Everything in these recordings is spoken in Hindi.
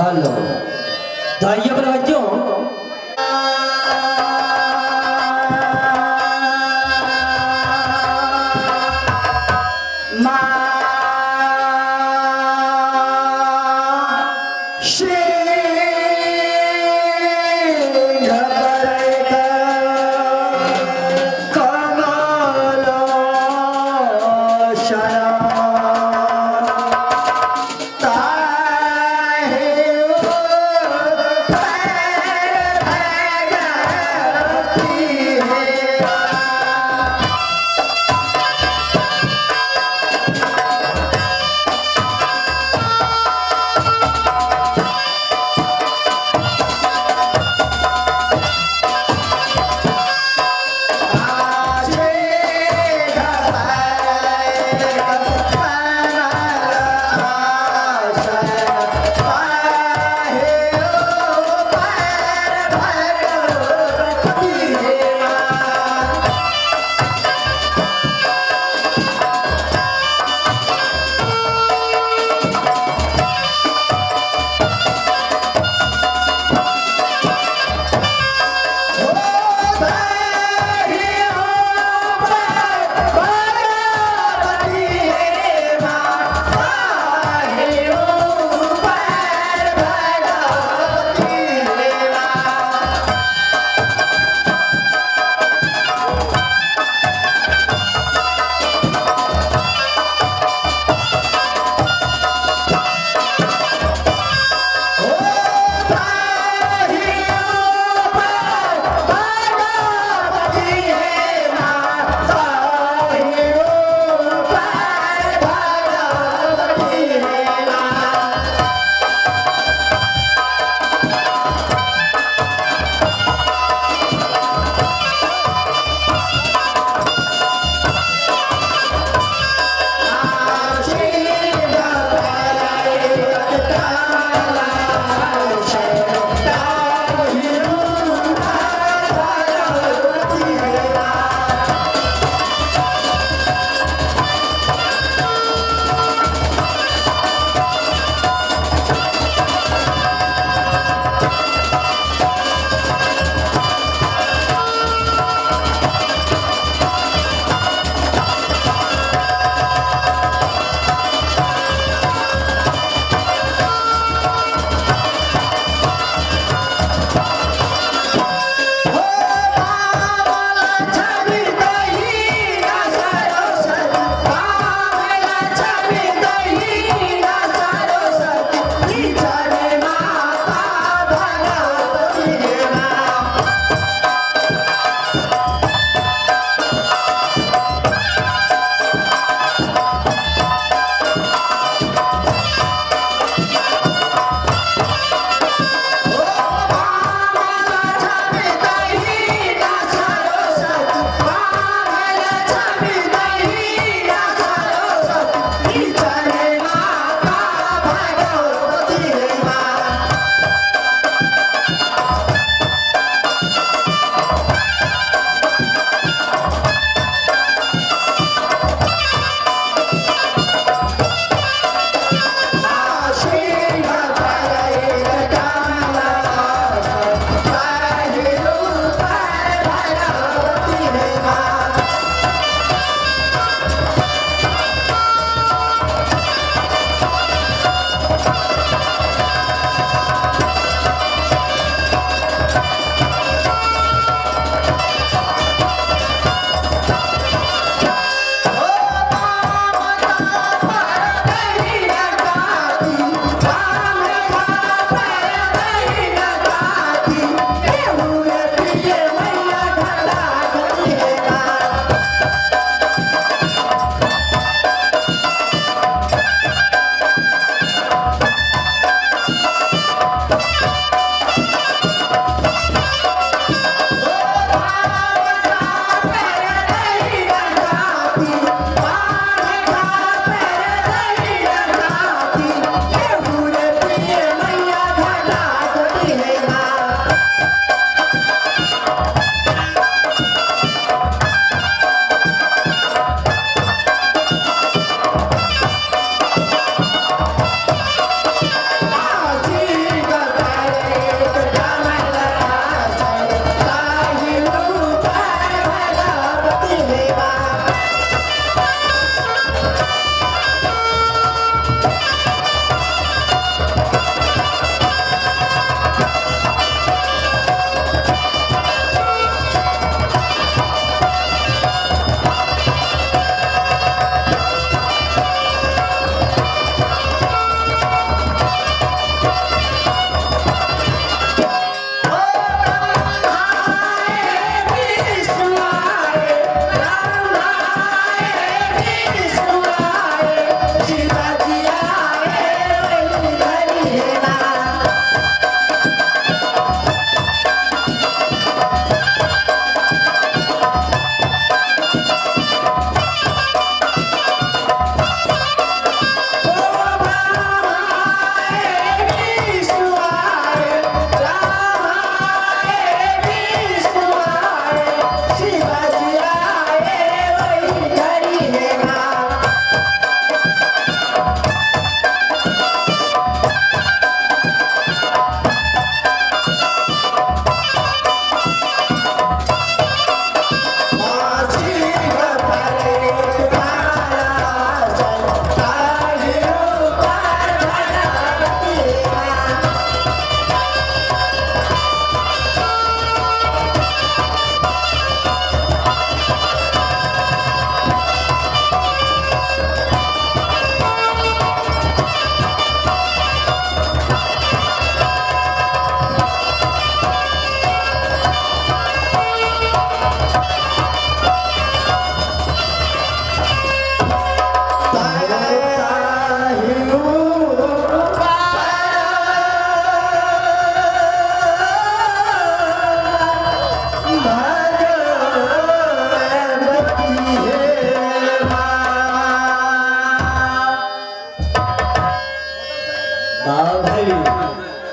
हेलो तो आइए अपने बच्चों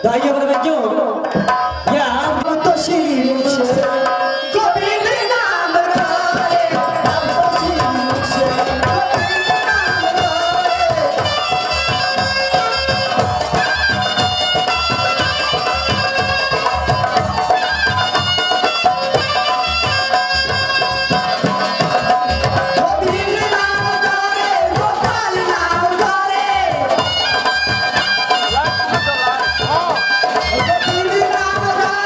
दाइया पर बच्चों या तो शीश गोविंद नाम रे हम तो शीश गोविंद नाम रे गोविंद नाम रे गोपाल नाम रे गोविंद नाम रे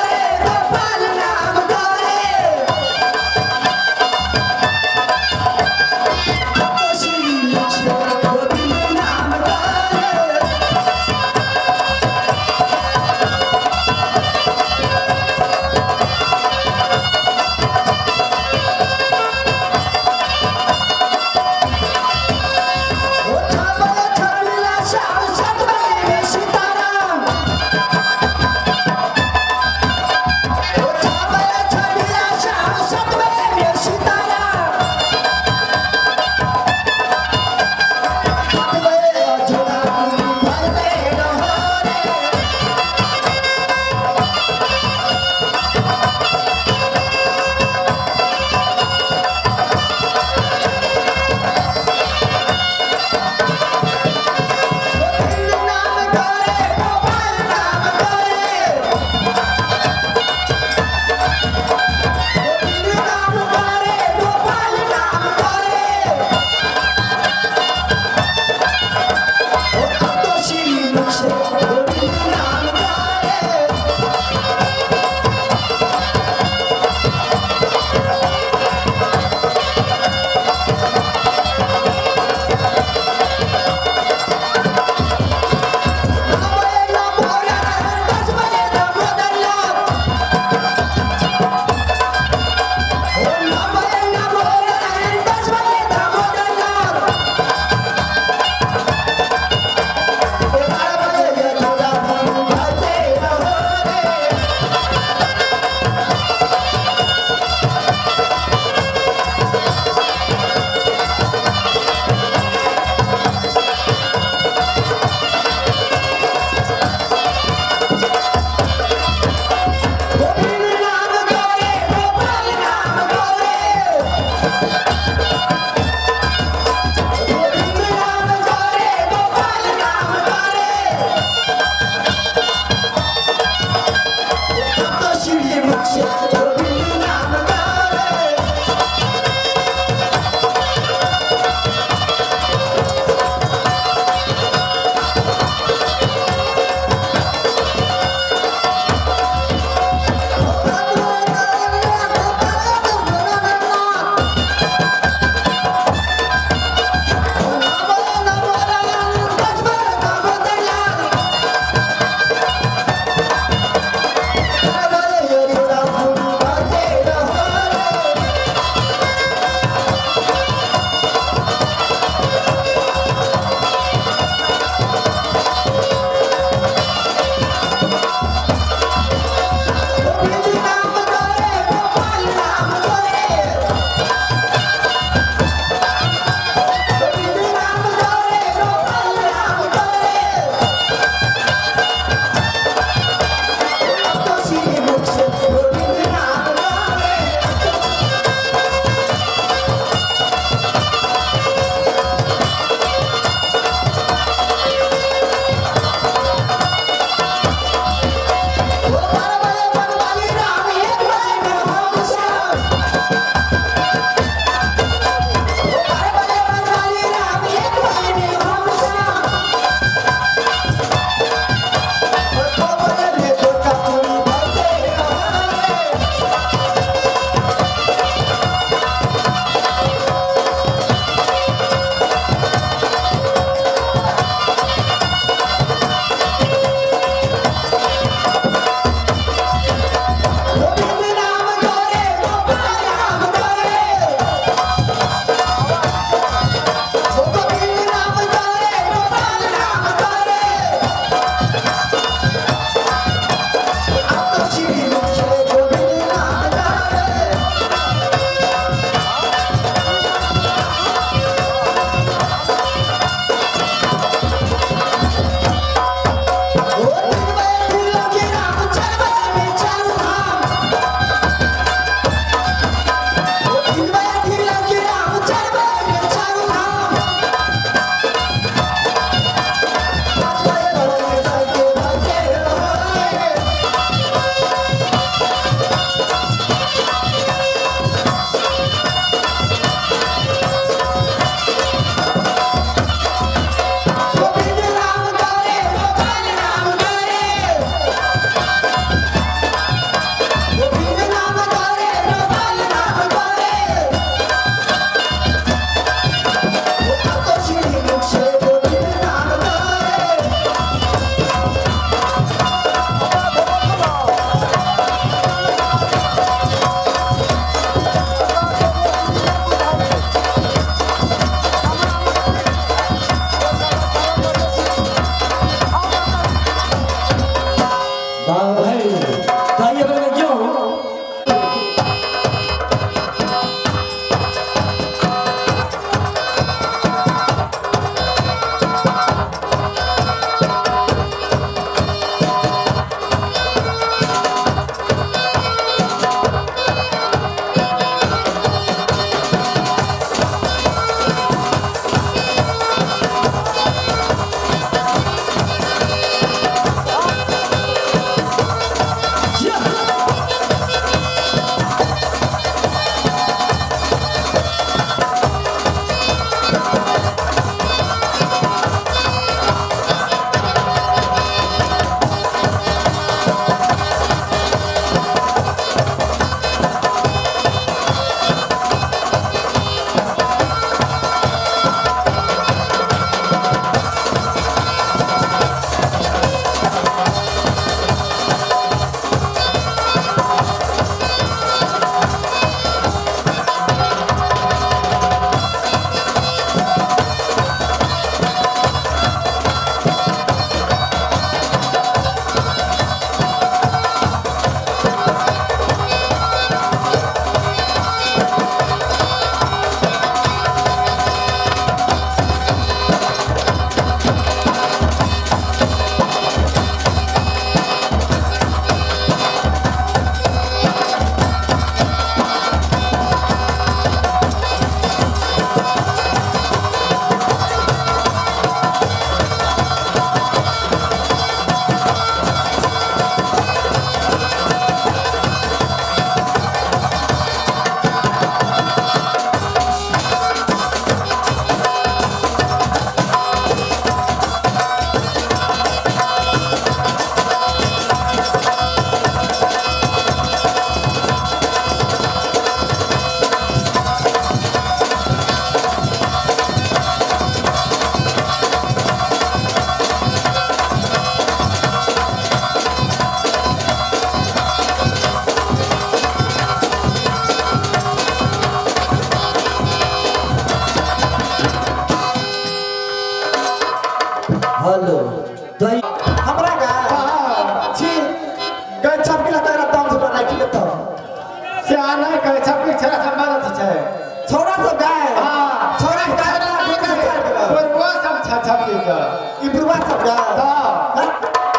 की का ये बुढ़वा सब का हाँ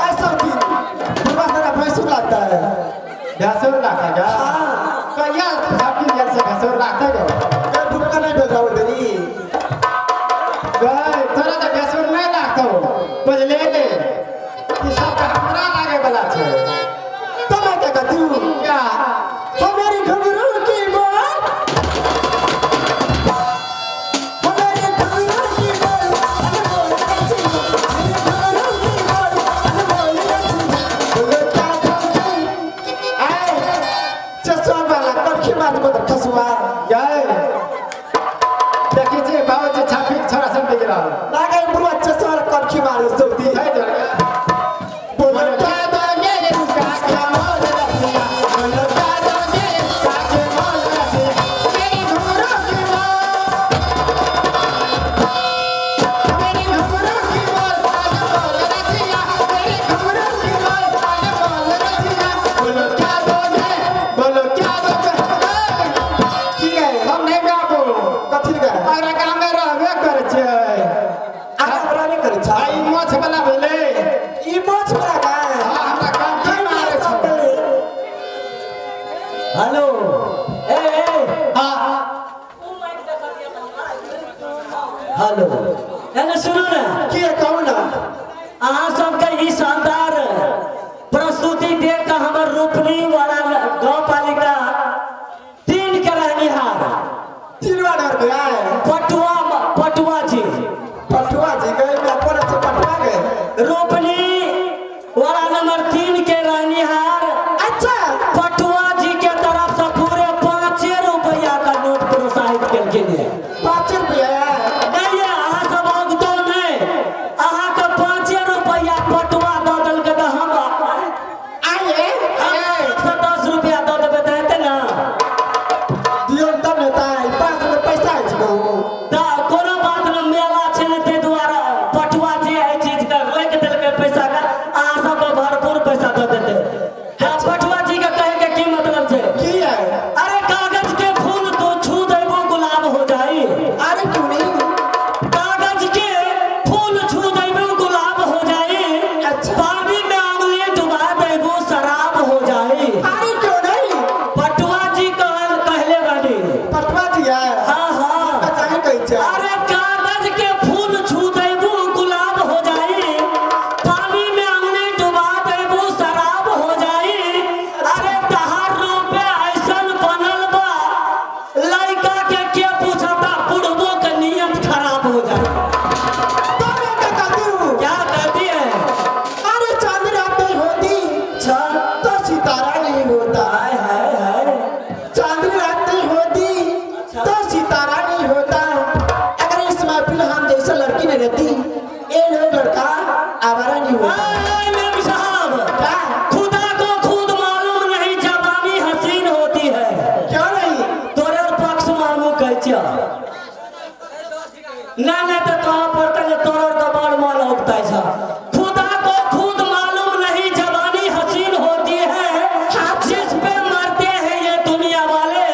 ऐसा दिन बुढ़वा सारा भैंसुर लगता है भैंसुर लाता क्या तो यार सबकी जल से भैंसुर लाता क्या ये बुढ़वा नहीं बोल रहा हूँ तेरी गए थोड़ा तो भैंसुर नहीं लाता हो बजले ले ये सब हमरा लागे वाला छे तो मैं क्या कहती हूँ क्या हमारी घबरू की बोल हमारी घबरू की बोल अनमोल रची मेरी घबरू की बोल अनमोल रची बोलो क्या बोलती आए चश्मा वाला कड़की मार मत खसुआ गए देखी जे बाबूजी छापी छोरा सब बिगड़ा ना गए बुढ़वा चश्मा वाला कड़की मार सोती है डर बोलो क्या दोगे इसका क्या मोल रसिया बोलो क्या दोगे इसका क्या मोल रसिया मेरी घबरू की बोल मेरी घबरू की बोल अनमोल रसिया मेरी घबरू की बोल अनमोल रसिया बोलो क्या दोगे बोलो क्या ठीक है हम नहीं गाबो कथी का अरे काम में रहबे करे छे आगा बड़ा नहीं करे छा आई मोछ वाला भेले ई मोछ बड़ा का हां हमरा काम की मारे छे हेलो ए हां हेलो एने सुनो ना की कहू ना अहाँ सबके ई शानदार प्रस्तुति देख के हमर रूपनी वाला गांव पालिका 3 के रहनिहार तीनवा डर गया है पटुआ जी पटुआ जी गए मैं कोना से पटुआ गए रोपनी वाला नंबर 3 के रहनिहार अच्छा पटुआ जी के तरफ से पूरे 5 रुपया का नोट प्रोत्साहित केलखिन है 5 रुपया नहीं है अहाँ सब अगतो नहीं अहाँ के 5 रुपया पटुआ दऽ देलकै तऽ हम आए से 10 रुपया दऽ देबै तऽ हेतै ना दियो तब नेता 5 रुपया पैसा है कहू तऽ कोनो बात न मेला छै ने ताहि दुआरे पटुआ जी एहि चीज के रोकि देलकै पैसा के अहाँ सबके भरपूर पैसा दऽ देतै तऽ पटुआ जी के कहे के की मतलब छै की है अरे कागज के फूल तो छू देबो गुलाब हो जाई अरे क्यों नहीं कागज के फूल छू देबो गुलाब हो जाई अच्छा। पानी में आंगली डुबा देबो शराब हो जाई अरे क्यों नहीं पटुआ जी कहले बानी पटुआ जी है हाँ हाँ बचाए कही छे अरे कागज के फूल छू देबो गुलाब हो जाई पानी में आंगली डुबा देबो शराब हो जाई अरे तहार रूपे ऐसन बनल बा लड़का के पूछता बुढ़बो के नियत खराब हो जाए तो मैं क्या कहती हूँ क्या कहती है अरे चांद रात नहीं होती अच्छा तो सितारा नहीं होता हाय हाय हाय चांद रात नहीं होती तो सितारा नहीं होता अगर इस महफिल हम जैसे लड़की नहीं रहती ये लोग लड़का आवारा नहीं होता हाय मेम साहब क्या खुदा को खुद मालूम नहीं जवानी हसीन होती है क्यों नहीं तोरे पक्ष मामू कहै छियै नहीं तो कहाँ पड़ता है तोर तो बड़ मन उगता है खुदा को खुद मालूम नहीं जवानी हसीन होती है जिस पे मरते हैं ये दुनिया वाले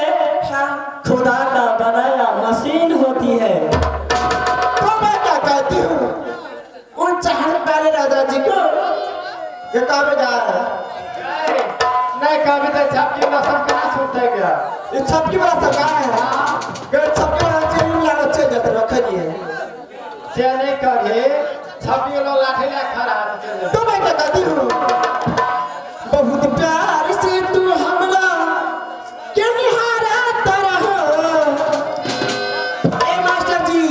खुदा का बनाया मशीन होती है तो मैं क्या कहती हूँ उन चाहने वाले राजा जी को ये कहा जा रहा है नहीं कभी तो छापी ना सब कहाँ छूट गया ये छपकी वाला सरकार है गए छपकी वाला चेन लाना चाहिए जाते रखिए से नहीं करिए छापी लो लाठी ला खड़ा है चल तो मैं क्या कहती हूँ बहुत प्यार से तू हमरा क्यों निहारा तरह ए मास्टर जी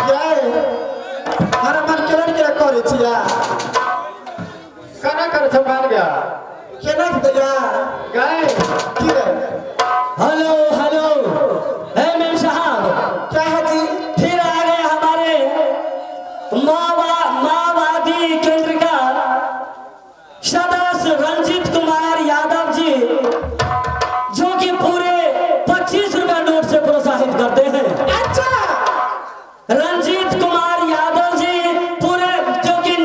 ये हमारा मन केना केना करे छिया कना कर छपान गया केना दिया गए की रे हेलो हेलो है मेम साहब क्या है जी फिर आ गए हमारे माओवादी केंद्र का सदस्य रंजीत कुमार यादव जी जो कि पूरे 25 रुपया नोट से प्रोत्साहित करते हैं अच्छा रंजीत कुमार यादव जी पूरे जो कि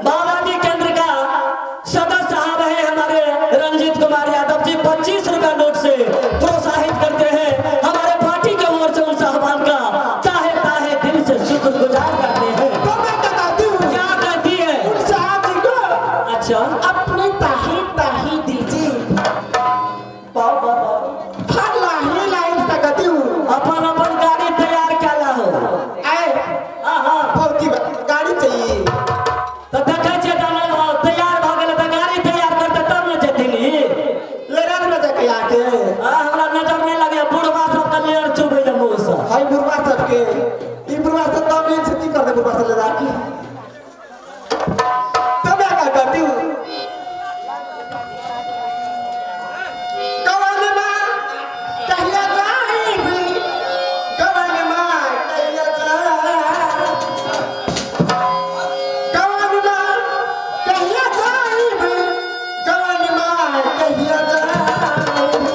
माओवादी केंद्र का सदस्य साहब है हमारे रंजीत कुमार यादव जी 25 रुपया नोट से प्रोत्साहित करते हैं हमारे पार्टी के ओर से उन साहबान का ताहे ताहे दिल से शुक्र अच्छा अपनी ताही ताही दीजिए वाह वाह वाह। हर लाही लाइन तकती हूँ अपन अपन गाड़ी तैयार क्या हो आए हाँ हाँ भौती गाड़ी चाहिए तो देखै छै दाना तैयार भ गेल त गाड़ी तैयार करते तब न जेथिनी लेरन में जाके आके हमरा नजर नहीं लगे बुढ़वा सब त लेर चुबै मुंह से हाय बुढ़वा सबके ई बुढ़वा सब तो भी छुट्टी कर दे बुढ़वा सब ले जाके तब क्या करती हूँ कवन माँ कहिया जाएगी कवन माँ कहिया जाएगी कवन माँ कहिया जाएगी कवन माँ कहिया जाएगी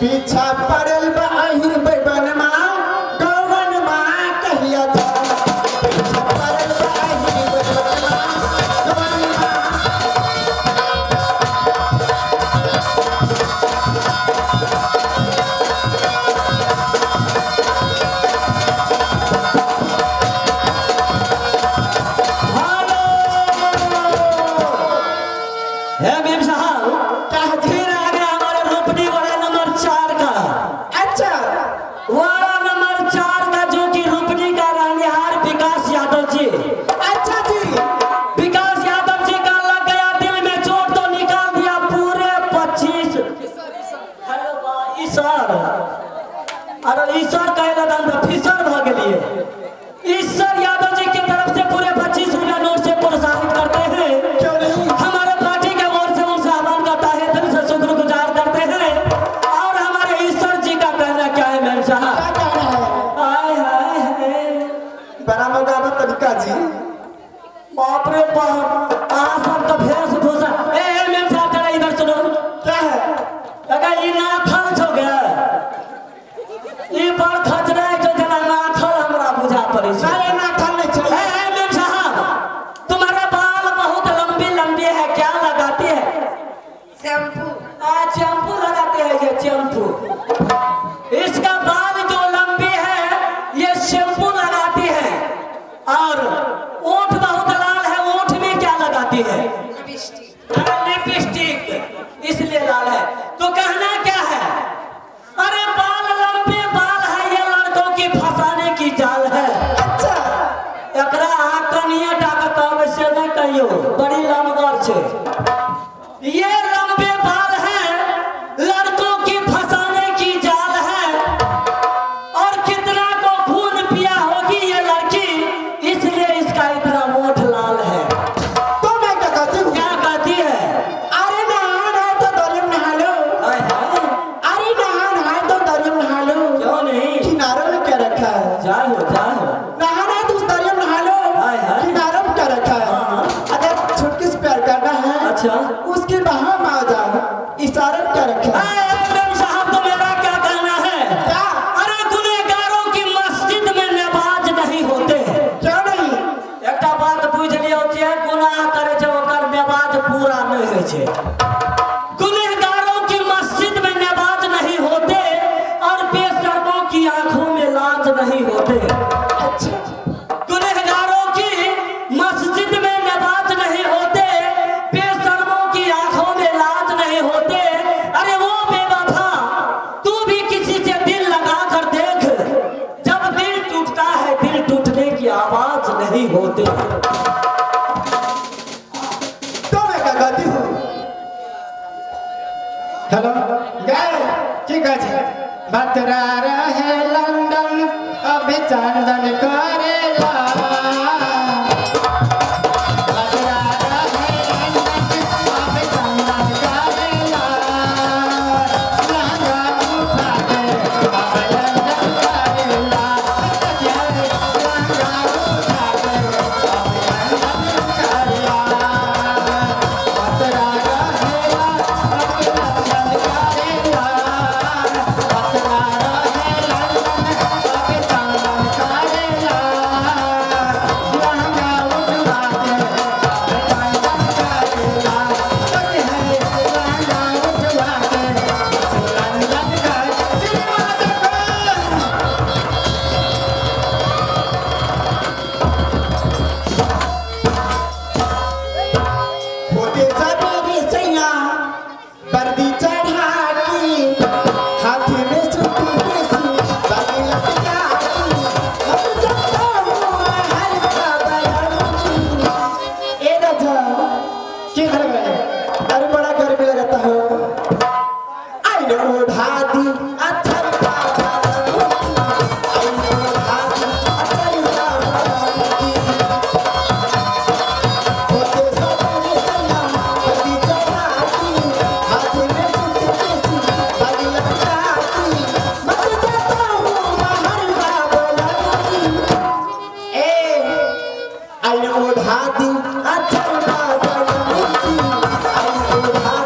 पीछा पड़ल बाहिर बैबन माँ कवन माँ कहिया जाएगी पीछा पड़ल बाहिर बैबन माँ कवन माँ है मेम साहब क्या है जी? फिर आ गया हमारे रोपनी वाला नंबर 4 का अच्छा वाड़ा नंबर 4 का जो कि रोपनी का रहनिहार विकास यादव जी अच्छा जी विकास यादव जी का लग गया दिल में चोट तो निकाल दिया पूरे 25 हेलो बा ईश्वर अरे ईश्वर कहला दान तो फिसर भ गेलिए ईश्वर यादव जी की तरफ से पूरे 25 रुपया नोट से प्रोत्साहित करते हैं क्यों नहीं हमारे पार्टी के ओर से उनसे आह्वान करता है दिल से शुक्रगुजार करते हैं और हमारे ईश्वर जी का कहना क्या है मैम साहब क्या कहना है हाय हाय हाय बड़ा मौका तरीका जी बाप रे बाप आ सबका वेशभूषा ए मैम साहब जरा इधर सुनो क्या है अगर ये नाथल हो गया ये पर खच रहा है जो जना नाथल हमरा बुझा पड़े छै सारे नाथल नहीं चले ए मैम साहब तुम्हारे बाल बहुत लंबे लंबे है क्या लगाते हैं शैम्पू शैम्पू लगाते हैं ये शैम्पू इसका बाल जो लंबे है ये शैम्पू लगाती है और ओठ बहुत लाल है ओठ में क्या लगाती है लिपस्टिक लिपस्टिक इसलिए लाल है तो कहना क्या है अरे बाल लंबे बाल है ये लड़कों की फंसाने की जाल है अच्छा एकरा आँख कनिया टाका तब से नहीं कहियो बड़ी लमगर छै ये लंबे बाल हैं लड़कों की फंसाने की जाल है और कितना को खून पिया होगी ये लड़की इसलिए इसका इतना मोट लाल है तो मैं क्या कहती हूँ क्या कहती है अरे नहाना है तो दरिया में नहा लो हाय हाय अरे नहाना है तो दरिया में नहा लो क्यों नहीं किनारों में क्या रखा है जाओ जाओ नहाना है तो उस दरिया में नहा लो हाय हाय। किनारों में क्या रखा है हाँ। अगर छुटकी से प्यार करना है अच्छा उसके बहा में आ जाओ इशारा में क्या रखा है मैम साहब तो मेरा क्या कहना है क्या अरे गुनहगारों की मस्जिद में नमाज नहीं होते हैं क्यों नहीं एकटा बात बुझ लियो जे गुनाह करे छै ओकर नमाज पूरा नहीं होइ छै गुनहगारों की मस्जिद में नमाज नहीं होते और बेशर्मों की आंखों में लाज नहीं होते अच्छा गुनहगारों की मस्जिद में नमाज नहीं होते बेशर्मों की आंखों में लाज नहीं होते अरे वो बेवफा तू भी किसी से दिल लगा कर देख जब दिल टूटता है दिल टूटने की आवाज नहीं होती तो मैं क्या कहती हूँ हेलो गए की कह छै बतरा रहे लंदन अभिचंदन करेला बतरा रहे लंदन अभिचंदन करेला लहंगा उठा के अभिनंदन करेला लहंगा उठा के अभिनंदन करेला बतरा रहेला अभिनंदन करेला बतरा रहे लंदन अभिचंदन करेला के सवेरे सैया वर्दी चढ़ा की हाथ में सुती केसी बागी लटका की अब जाता हूँ हर बाबा की। ए राजा की घर गए अरे बड़ा गर्मी लगता है आई नो ओढ़ा दी अथर बाबा आई नो ओढ़ा दी अथर बाबा की। होते सवेरे सैया वर्दी चढ़ा की हाथ में सुती केसी बागी लटका की मत जाता हूँ बाहर बाबा की। ए आई नो ओढ़ा दी अथर बाबा की। आई नो ओढ़ा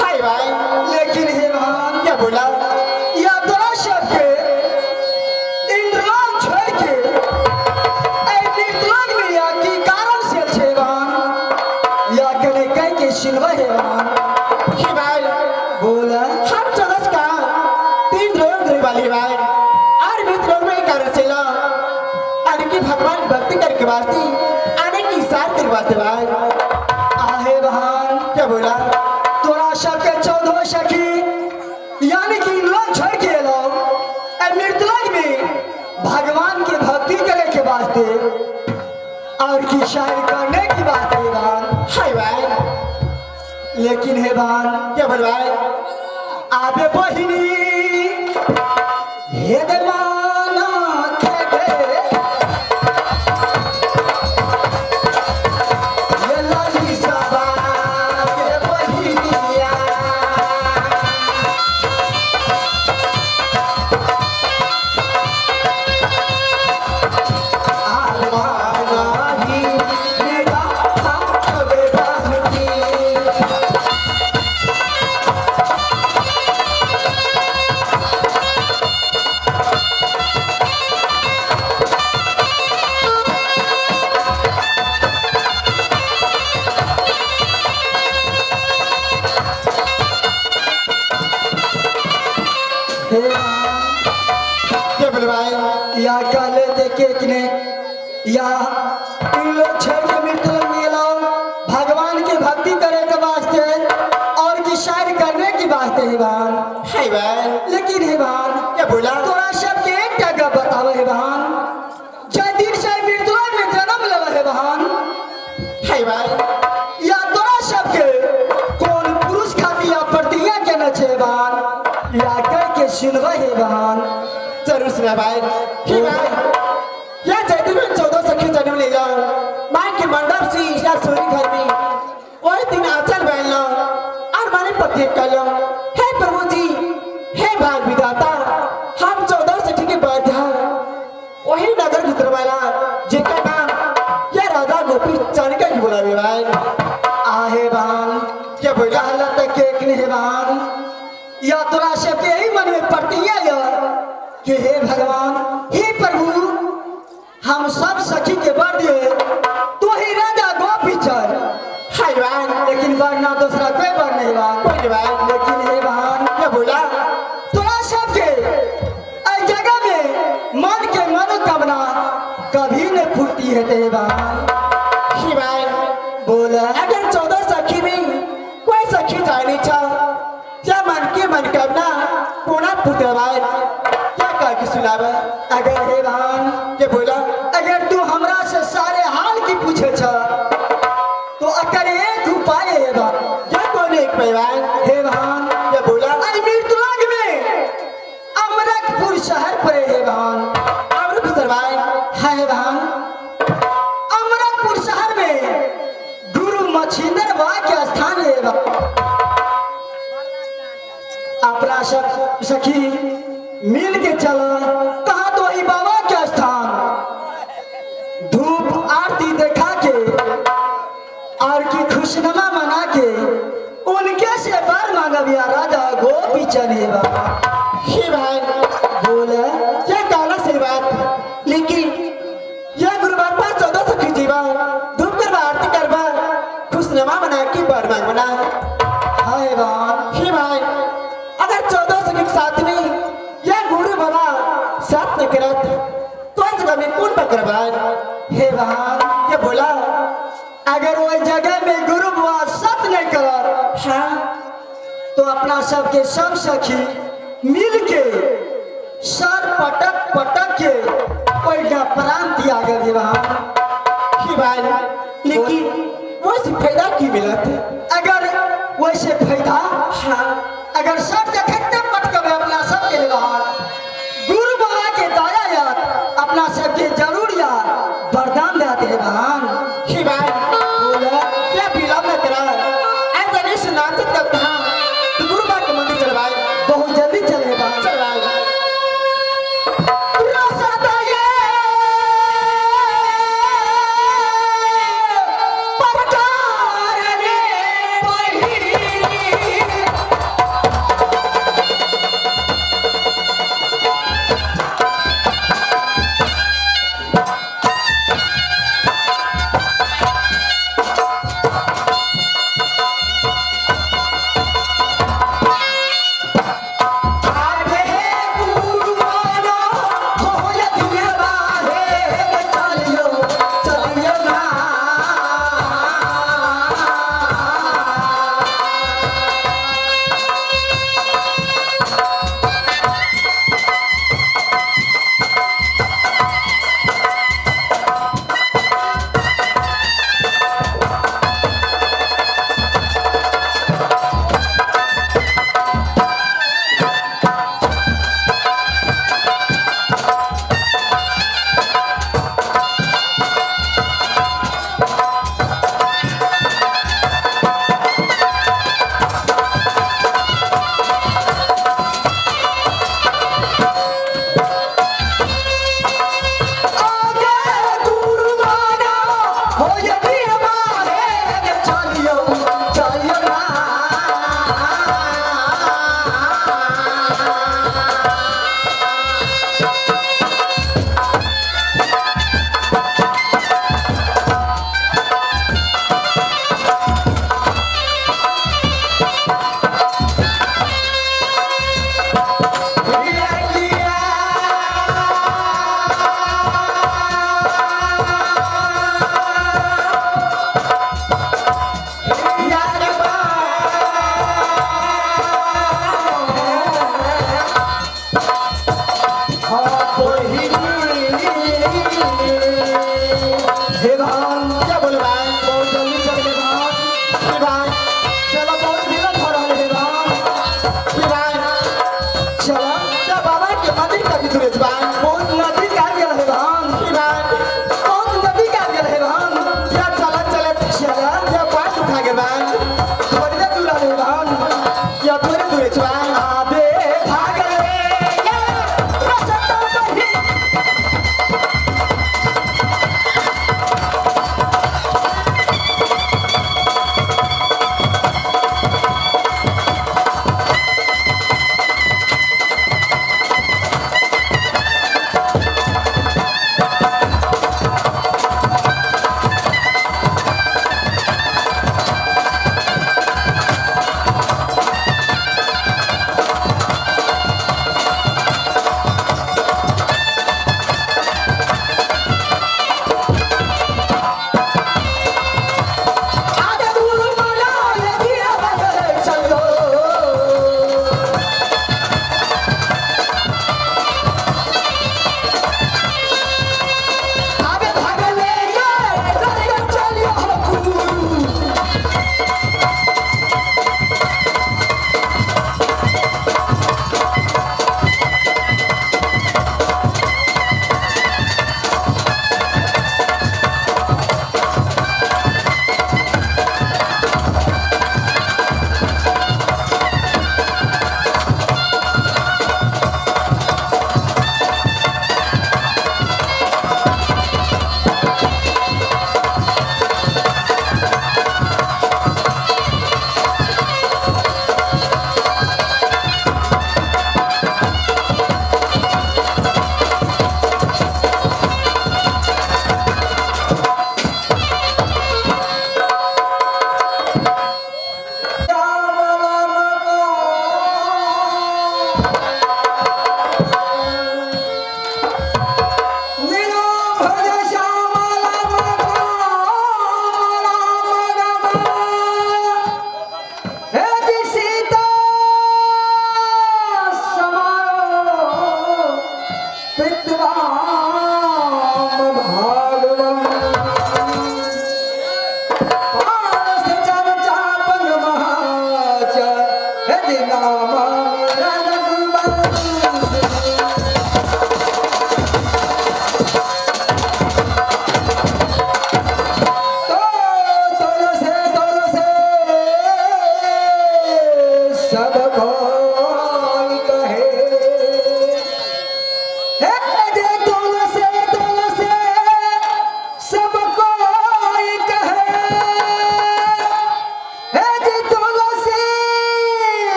हाय भाई, लेकिन हे भगवान क्या बोला? वाली भाई और मित्रों में कर चला अरे की भगवान भक्ति करके वास्ते आने की साथ करवाते भाई आहे बहन क्या बोला तोरा सबके 14 सखी यानी कि इन लोग छोड़ के लो मृतलोक में भगवान की भक्ति करे के वास्ते और की शायरी करने की बात है बहन हाय भाई लेकिन है बहन क्या बोल भाई आबे बहिनी हे देवाना के दे ये लाली सबा के बहिनिया आवाही मेरा हाथ बे बहनी क्या बोल भाई या काले देखे कि या इन लोग छोड़ के मृत्यु में लाओ भगवान की भक्ति करे के वास्ते और की शायरी करने की वास्ते ही भान हाय भाई लेकिन हे भान क्या बोला तोरा सबके एक जगह बतावे हे भान जय दिन से मृत्यु में जन्म लेवे हे भान हाय भाई या तोरा सबके कौन पुरुष खातिर प्रतिज्ञा के न छे भान या कह के सुनवे हे भान जरूर सुना भाई ठीक भाई या जयदेव में 14 सखी जन्म ले जाओ माँ के मंडप से या सोरी घर में वही दिन आंचल बहन लो और माने पति कर लो हे प्रभु जी हे भाग विधाता हम 14 सखी के बाध्या वही नगर भीतर वाला जिनका नाम या राधा गोपी चंद का ही बोला भाई आहे भान क्या बोला हालत के एक ने भान या तोरा सबके यही मन में प्रतिज्ञा लिया कि हे भगवान हे प्रभु हम सब सखी के वर दिए तो ही राजा गोपी चल हाय भाई लेकिन वरना दूसरा कोई वर नहीं भान कोई नहीं भाई लेकिन हे भान क्या बोला तोरा सबके इस जगह में मन के मनोकामना कभी नहीं पूर्ति है ते भान ही भाई बोला अगर 14 सखी में कोई सखी जानी चाह क्या मन के मनोकामना कोना पुत्र भाई क्या कह के सुनावे अगर हे भान के बोला अगर तू हमरा से सारे हाल की पूछे छ तो अगर एक उपाय है भान क्या कौन एक पैवान हे भान क्या बोला आई मृत्युलोक में अमरकपुर शहर पर है भान अमृत सरवान है भान अमरकपुर शहर में गुरु मछिंदर बा के स्थान है भान अपना सब सखी मिल के चला कहा तो ही बाबा के स्थान धूप आरती देखा के और की खुशनुमा मना के उनके से वर मांगविया राजा गोपी चनेवा ही भाई बोले क्या कहना सही बात लेकिन यह गुरुवार पर 14 सखी जीवा धूप करवा आरती करवा खुशनुमा बना के बर मांगना हाय भान ही भाई अगर 14 सखी के साथ में यह गुरु बाबा साथ में करत तो इस जगह में कौन पकड़वान हे भान क्या बोला अगर वो जगह में गुरु बुआ सत नहीं कर हाँ तो अपना सबके सब सखी मिल के सर पटक पटक के कोई प्राण दिया गए भान ही भाई लेकिन वो से फायदा की मिलत अगर वैसे फायदा हाँ अगर सब देखते पटकवे अपना सबके बाहर गुरु बाबा के दया याद अपना सबके जरूर याद वरदान देते हैं भान ही भाई बोला क्या विलंब न करा ऐसा नहीं सुनाते तब कहाँ तो गुरु बाबा के मंदिर चल भाई बहुत जल्दी चले भान चल भाई रसदा ये परकार रे बहिनी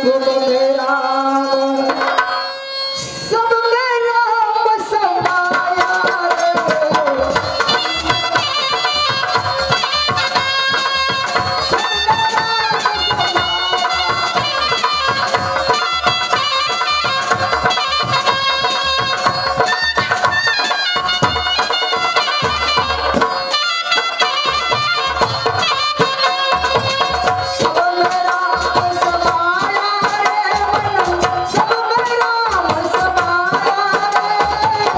तुम मेरा सब मेरा समाया रे। सब मेरा समाया रे मन, सब मेरा समाया रे।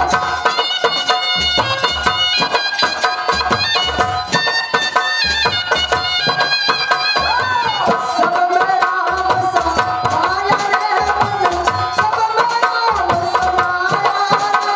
सब मेरा समाया रे मन, सब मेरा समाया रे।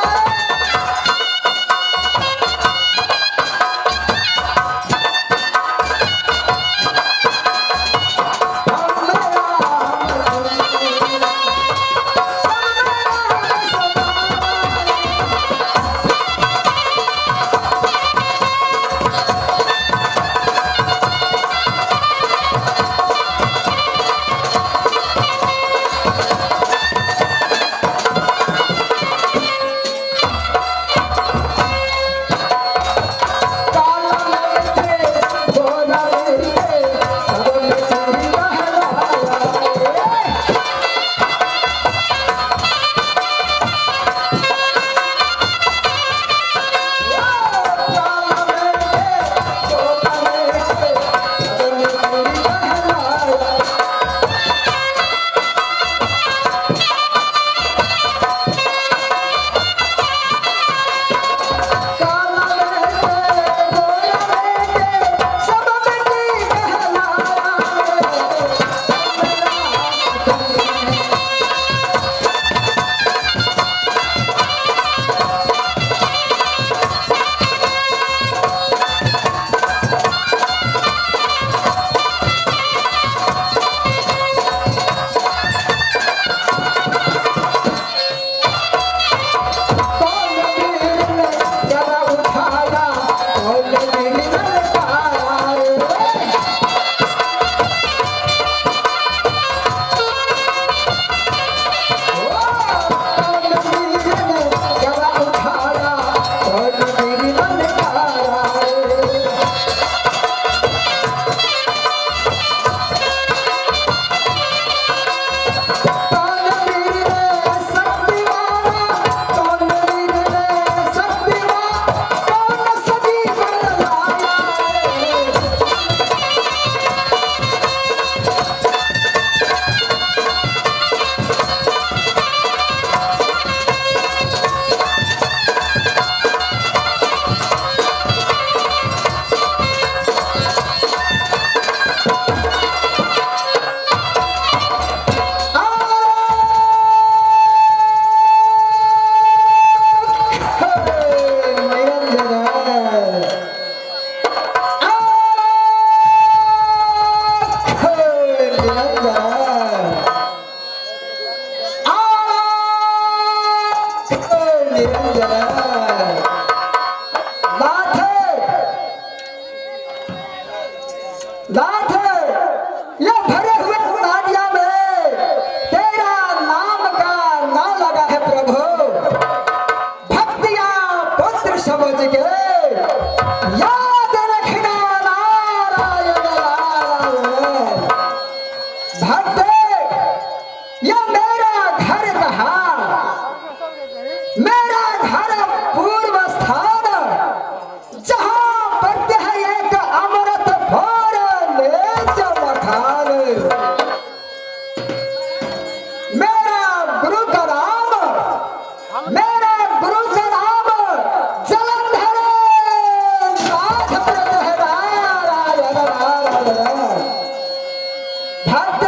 भक्त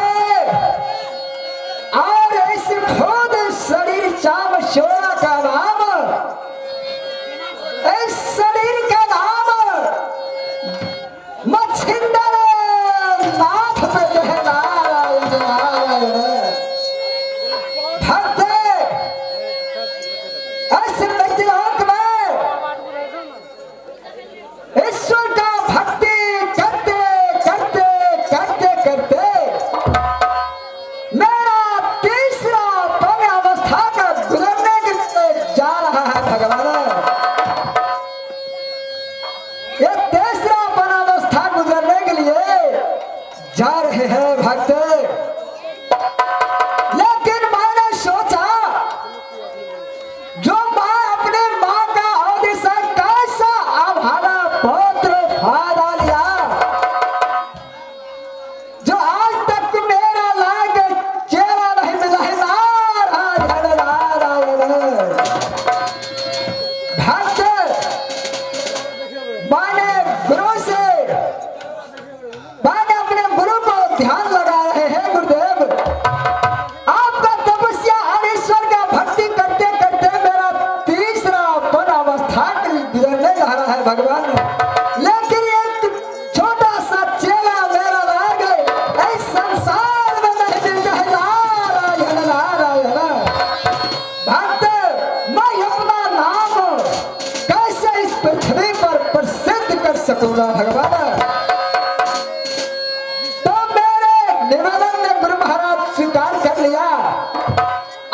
गुरु महाराज स्वीकार कर लिया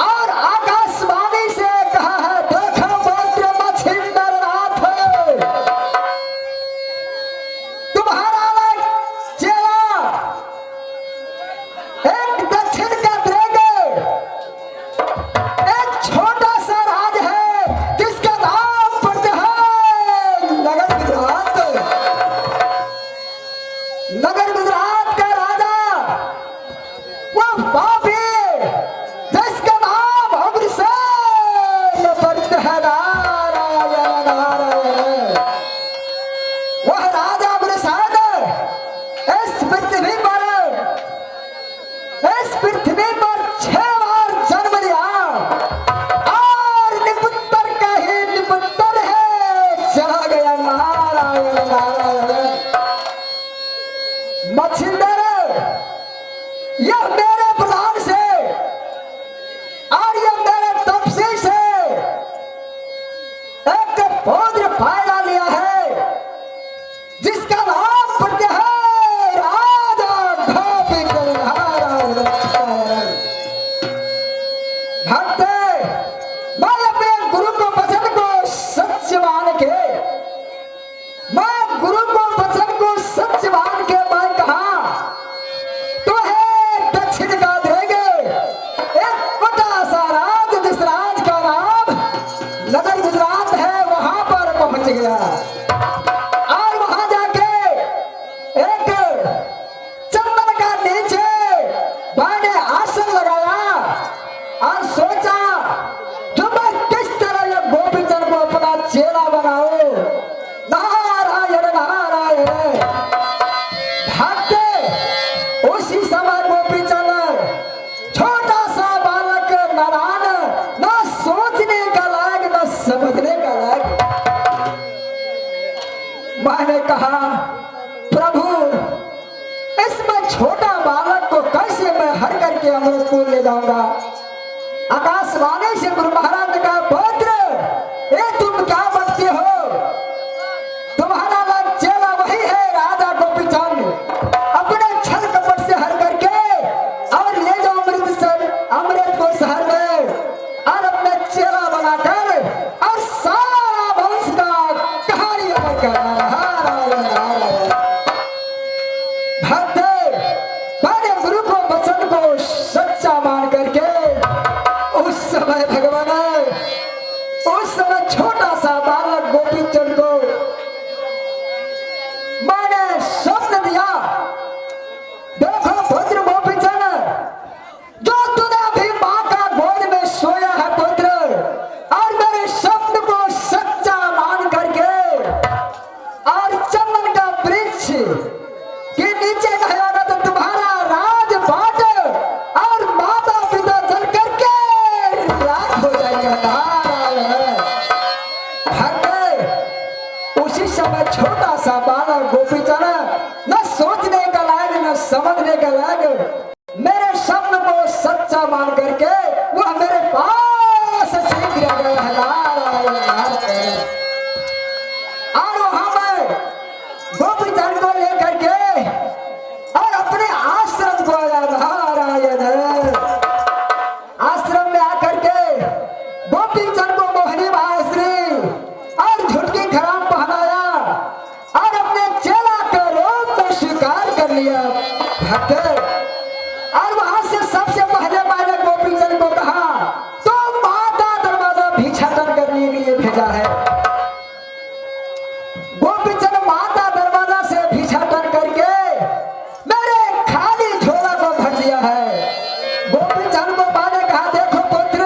और आकाशवाणी से कहा है, देखो पौत्र मछिंद्रनाथ, तुम्हारा चेला एक दक्षिण का द्रेगे, एक छोटा सा राज है जिसका नाम पड़ता है नगर गुजरात। नगर गुजरात का राजा वो पापी जिसका नाम अग्रसेन पड़ता है। नारायण नारायण। वह राजा अग्रसेन इस पृथ्वी पर 6 बार जन्म लिया और निपुत्तर का ही निपुत्तर है चला गया। नारायण नारायण। मछिंदर यह मेरे प्रधान से और यह मेरे तपसी से एक पौत्र फायदा लिया है जिसका नाम पड़ता है राजा गोपीचंद। भक्त मैं अपने गुरु को वचन को सच मान के, मैं गुरु को वचन को सच मान के मैं कहा तो है दक्षिण का द्रेगे, एक बड़ा सा राज जिस राज का नाम नगर गुजरात है, वहां पर पहुंच गया और वहां जाके एक चंदन का नीचे मैंने आसन लगाया और सोचा कि मैं किस तरह ये गोपीचंद को अपना चेला बनाऊं। नारायण नारायण। भक्त उसी समय गोपीचंद छोटा सा बालक, नारायण, न सोचने का लायक न समझने का लायक। मैंने कहा प्रभु इसमें छोटा बालक को कैसे मैं हर करके अमृतपुर ले जाऊंगा। आकाशवाणी से गुरु महाराज ने कहा, पुत्र ये तुम क्या बनते हो, तुम्हारा लायक चेला वही है राजा गोपीचंद। अपने छल कपट से हर करके और ले जाओ अमृतपुर शहर में और अपने चेला बनाकर और सारा वंश का कहानी अमर करना। नारायण नारायण। भक्त मैंने गुरु को वचन को सच्चा मान करके उस समय भगवान, उस समय छोटा सा बालक गोपीचंद को मैंने स्वप्न दिया, देखो पुत्र गोपीचंद, जो तूने अभी मां का गोद में सोया है पुत्र, और मेरे स्वप्न को सच्चा मान करके और चंदन का वृक्ष के नीचे गया तो तुम्हारा राज बाट और माता पिता जल करके राख हो जाएगा। नारायण। भक्त उसी समय छोटा सा बालक गोपीचंद न सोचने का लायक न समझने का लायक मेरे स्वप्न को सच्चा मान करके वह मेरे पास से गिरा गया है। नारायण नारायण। और वहां मैं गोपीचंद को लेकर के और अपने आश्रम को आया। नारायण। आश्रम में आकर के गोपीचंद को मोहनी बांसुरी और झुटकी खराम पहनाया और अपने चेला का रूप में स्वीकार कर लिया। भक्त और वहां से सबसे पहले मैंने गोपीचंद को कहा तो माता दरवाजा भिक्षाटन करने के लिए भेजा है। गोपीचंद माता दरवाजा से भिक्षाटन करके मेरे खाली झोला को भर दिया है। गोपीचंद को मैंने कहा, देखो पुत्र,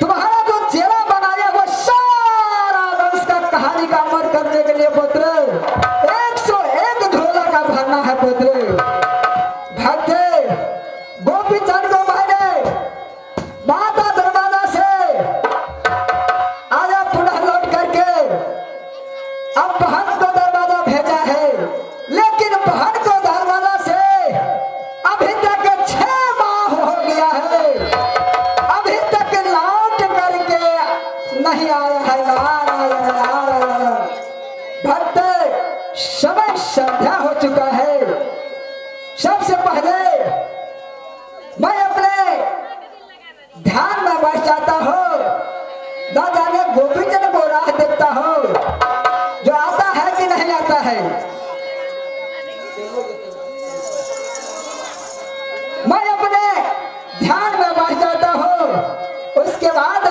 तुम्हारा जो चेला बनाया वो सारा वंश का कहानी का अमर करने के लिए पुत्र 101 झोला का भरना है पुत्र। भक्त गोपीचंद को मैंने माता दरवाजा से आया पुनः लौट करके अब बहन को दरवाजा भेजा है, लेकिन बहन को दरवाजा से अभी तक 6 माह हो गया है, अभी तक लौट करके नहीं आया है। नारायण नारायण। भक्त समय संध्या हो चुका है, सबसे पहले जाता हो, ना जाने गोपी जन को राह देखता हो, जो आता है कि नहीं आता है। मैं अपने ध्यान में बह जाता हूँ, उसके बाद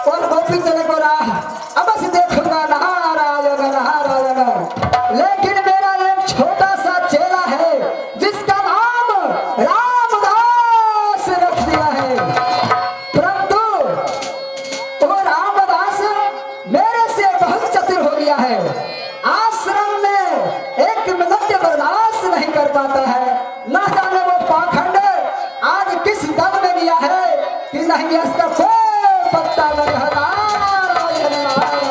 और गोपी जन को राह अवश्य देखूंगा, नारायण नारायण। लेकिन मेरा एक छोटा सा चेला है जिसका नाम रामदास रख दिया है, परंतु वो रामदास मेरे से बहुत चतुर हो गया है। आश्रम में एक मिनट बर्दाश्त नहीं कर पाता है। ना जाने वो पाखंड आज किस दम में गया है कि नहीं इसका कोई पत्ता नहीं है। नारायण नारायण।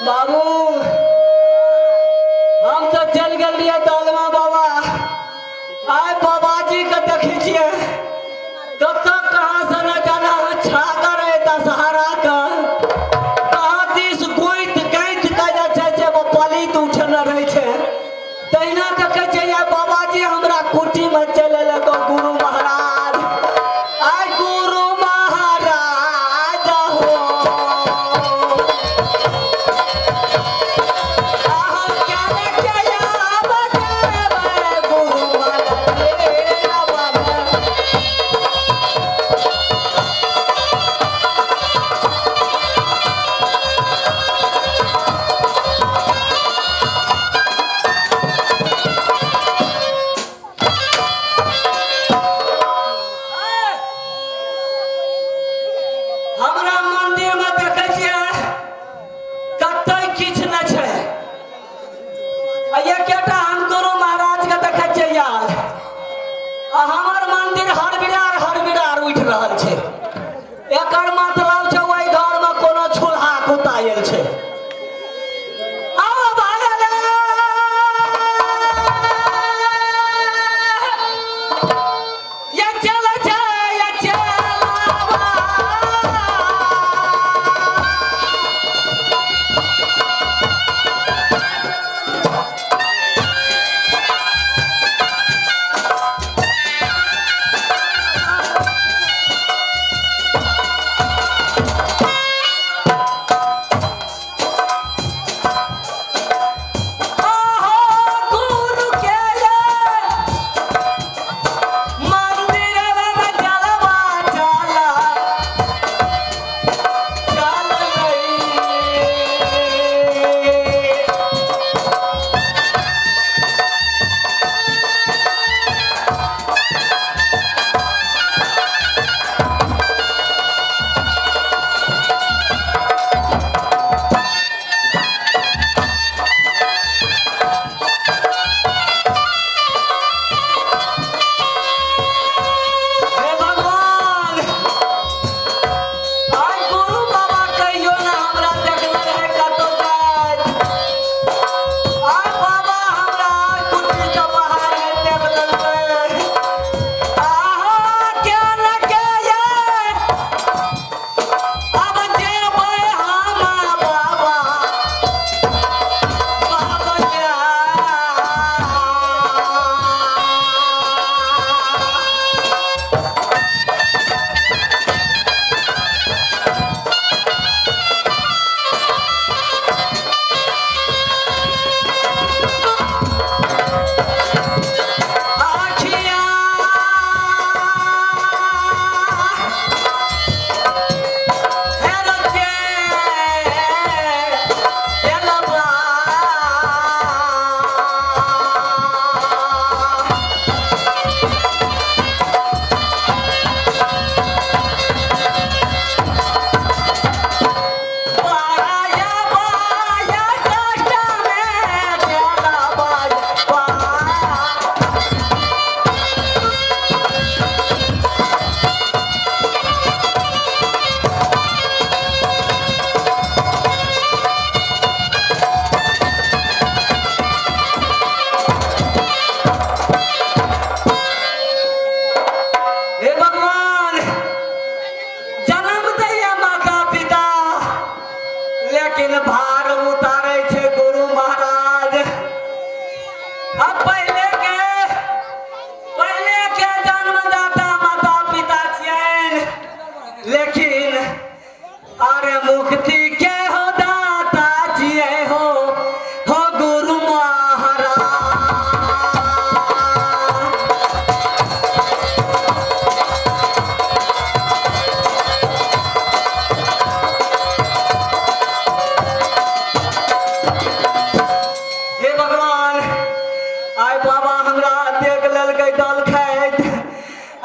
बाबू हम तो चल गए दालमा बाबा, आए बाबा जी के देखी छिए तब तक कहाँ से न जाना अच्छा करे दशहरा का कहाँ दिस गोइत गैत का जे छै से वो पलित उठल रहे छै। तहिना देखे छै या बाबा जी हमरा कुटी में चले लगो गुरु महाराज, आय गुरु महाराज हो हमरा मंदिर में देखे छिए कतै किछ न छै। ये केटा हम गुरु महाराज के देखे छिए यार, हमर मंदिर हर बिरार उठ रहल छै। एकर मतलब छै ओइ घर में कोनो छुल्हा कुतायल छै। आओ भागले ये चल छै ये चल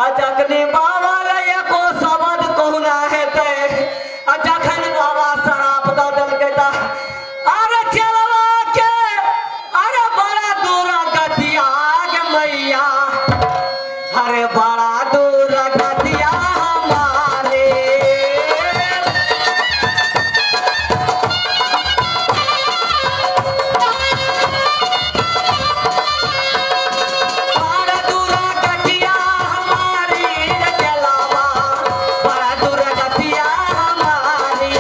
अजकनी बाबा रे एको शब्द कहना हेते अजखन बाबा शराब द देलकै त अरे चलवा के अरे बड़ा दूर गतिया गे मैया अरे बड़ा दूर गतिया हमारे बड़ा दूर गतिया हमारी रे चलवा बड़ा दूर गतिया हमारी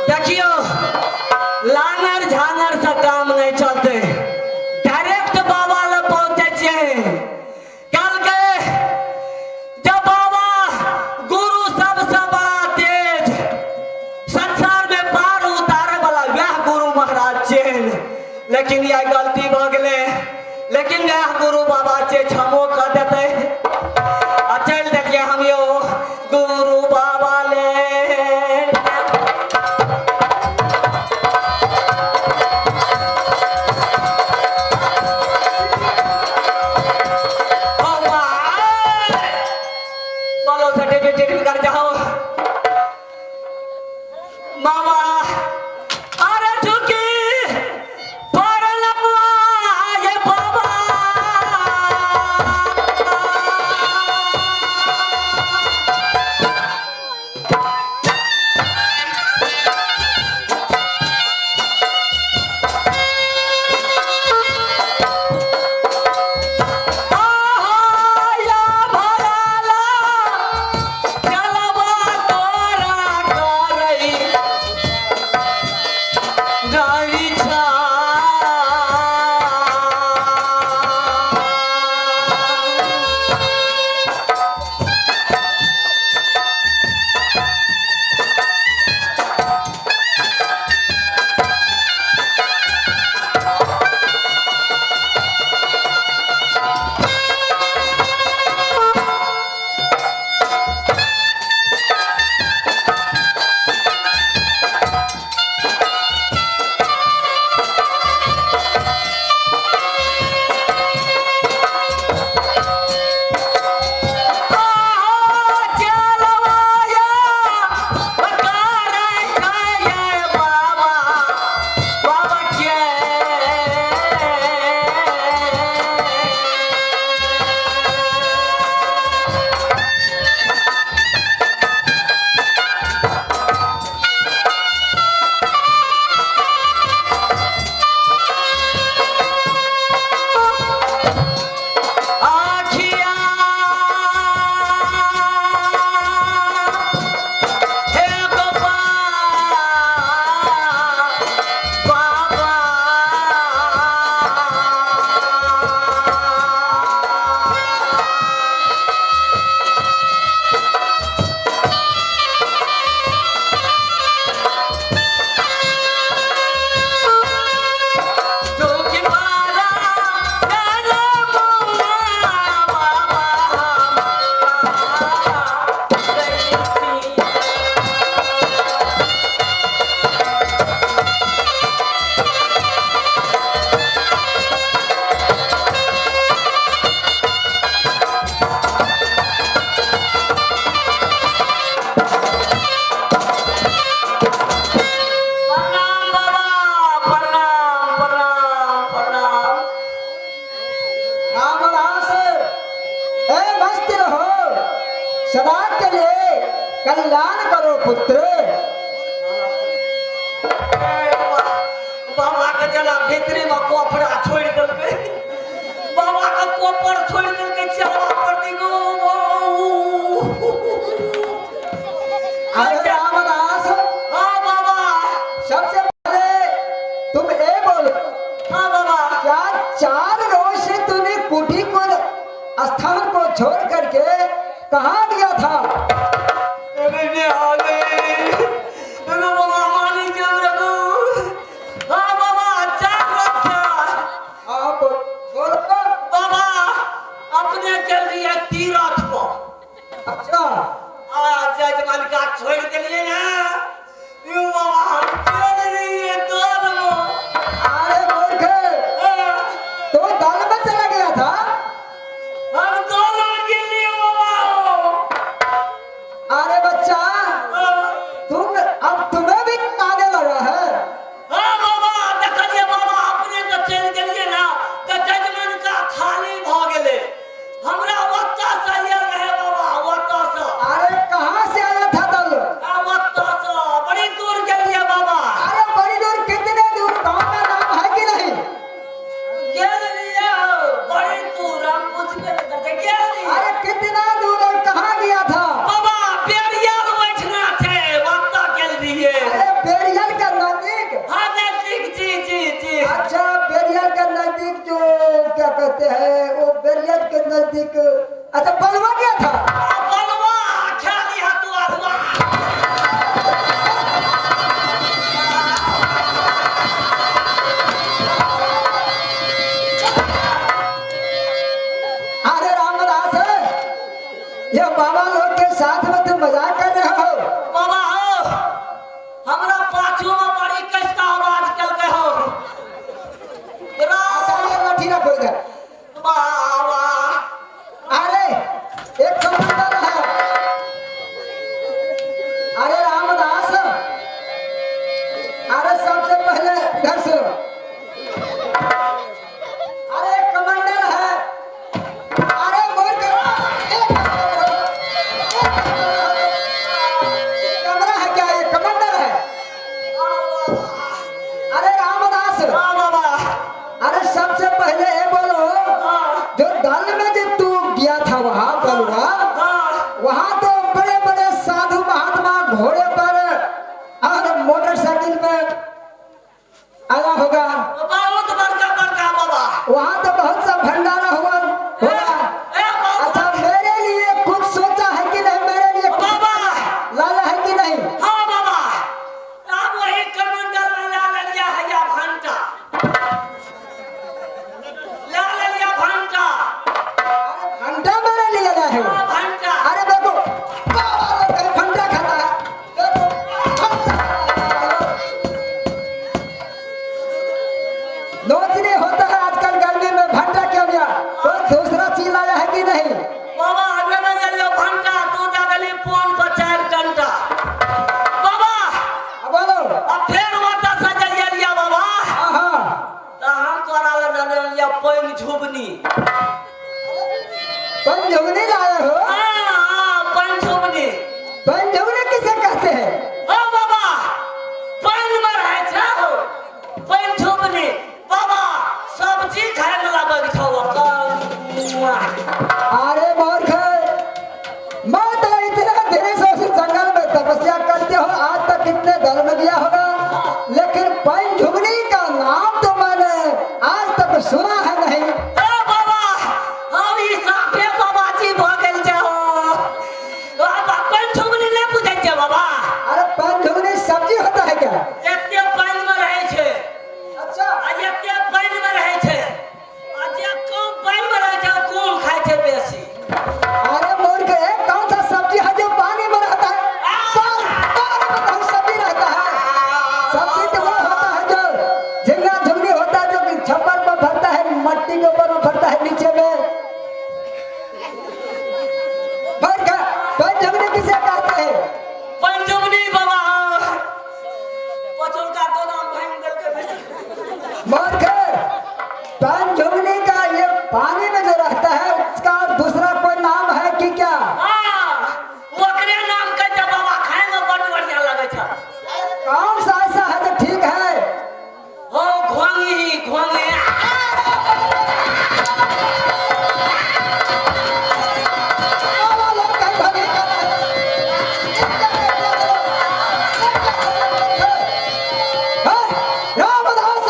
देखियो लांगर झांगर से काम नहीं चलते डायरेक्ट बाबा ले पहुंचे छिए कल के जब बाबा गुरु सबसे बड़ा तेज संसार में पार उतारे वाला वह गुरु महाराज छे लेकिन यह गलती भ गेले लेकिन वह गुरु बाबा छे क्षमो कर देते आ चल देखिए हम यो गुरु बाबा ले बोलो सर्टिफिकेट कर जाओ मामा अरे झुकी पड़लवा ये बाबा सदा के लिए कल्याण करो पुत्र। बाबा के चला भीतरी में कोपरा छोड़ देलकै, बाबा के कोपर छोड़ देलकै, चलवा पड़ती गो। अरे रामदास, हाँ बाबा। सबसे पहले तुम ये बोलो, हाँ बाबा, क्या 4 रोज से तूने कुटी को स्थान को छोड़ करके कहाँ गया था? अरे बाबा मानी चल रघु। हाँ बाबा, 4 रोज से। आप बोलो बाबा अपने चल रही है तीरथ पर। अच्छा, आज जजमान का छोड़ दिलिए ना, यूं बाबा अच्छा बलवा क्या था? बलवा क्या लिया तू अरवा? अरे रामदास, ये बाबा लोग के साथ में तुम मजाक कर रहे हो? बाबा हो हमरा पाछू में बड़ी किसका आवाज कर के हो ये लठी ना कोई कर। बाबा अरे एक कमांडर है। अरे रामदास, अरे सबसे पहले इधर से लो। अरे एक कमांडर है। अरे मूर्ख, कमरा है क्या? ये कमांडर है। अरे रामदास, हाँ बाबा अरे सबसे पहले ये बोलो, जो दल में जब तू गया था वहां बलवा, वहां तो बड़े बड़े साधु महात्मा घोड़े पर और मोटरसाइकिल पर आया होगा। बहुत बड़का बड़का बाबा वहां तो बहुत सा भंडारा हुआ होगा। अच्छा मेरे लिए कुछ सोचा है कि नहीं? मेरे लिए कुछ बाबा लाया है कि नहीं? हाँ बाबा अब वही कमंडल में ला लिया है या घंटा ला लिया घंटा घंटा मेरे लिए लाया है। घंटा अरे देखो, बाबा लोग कहीं घंटा खाता है। देखो, नोचनी होता है आजकल गर्मी में, घंटा क्यों लिया? कोई दूसरा चीज लाया है कि नहीं? बाबा अगर न जलियो घंटा तू दगली फोन पर 4 घंटा बाबा अब बोलो। अब फिर वाता सजलिया लिया बाबा हाँ हाँ, तो हम तोरा ले लिया पैन झुबनी पंजुगनी लाए हो? हाँ पैन झुबनी पंजुगनी किसे कहते हैं? ओ बाबा पैन में रहे छौ पैन झुबनी बाबा सब्जी खाए में लागल छौ अरे मूर्ख, मैं तो इतना दिन से उस जंगल में तपस्या करते हो, आज तक कितने दल में गया होगा, लेकिन पंजुगनी का नाम तो मैंने आज तक सुना है नहीं। ओ बाबा हम ई साफे बाबा जी भ गेल छौ बाबा पैन झुबनी नहीं बुझै छै बाबा अरे पंजुगनी सब्जी होता है क्या? एते पानी में रहे छै अच्छा, आ एते पानी में रहे छै आ जे कम पानी में रहे छै कोन खाय छै बेसी अरे मूर्ख, एक कौन सा सब्जी है जो पानी में रहता है? पानी में कौन सब्जी रहता है? सब्जी तो वो होता है जो झिंगा झुंगी होता है, जो छप्पर पर भरता है, मट्टी के ऊपर में भरता है, नीचे में भर का। पंजुगनी किसे कहते हैं? पंजुमनी बाबा पचोल का तो नाम भांग गल के बेसी मूर्ख, पंजुगनी का ये पानी में जो रहता है उसका दूसरा कोई नाम है कि क्या? हां ओकरे नाम के जे बाबा खाए में बड़ बढ़िया लगे छै कौन सा ऐसा है जो ठीक है? हो घोंगी घोंगी बाबा लोग कहीं भागे रामदास,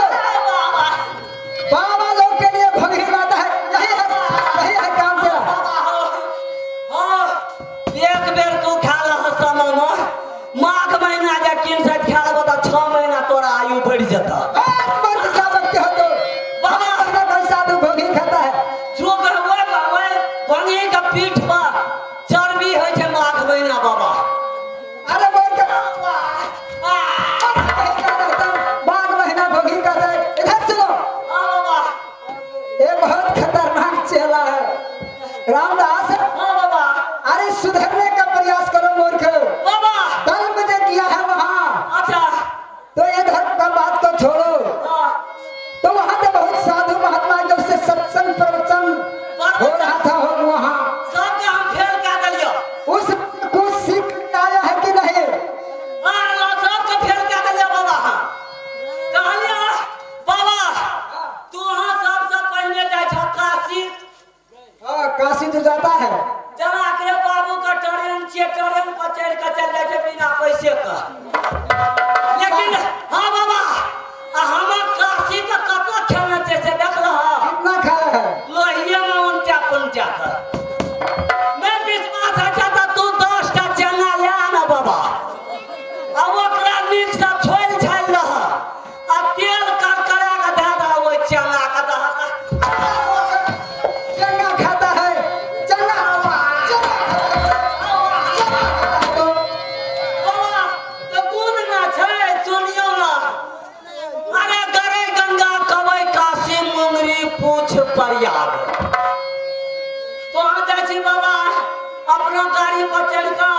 गाड़ी पर चढ़ का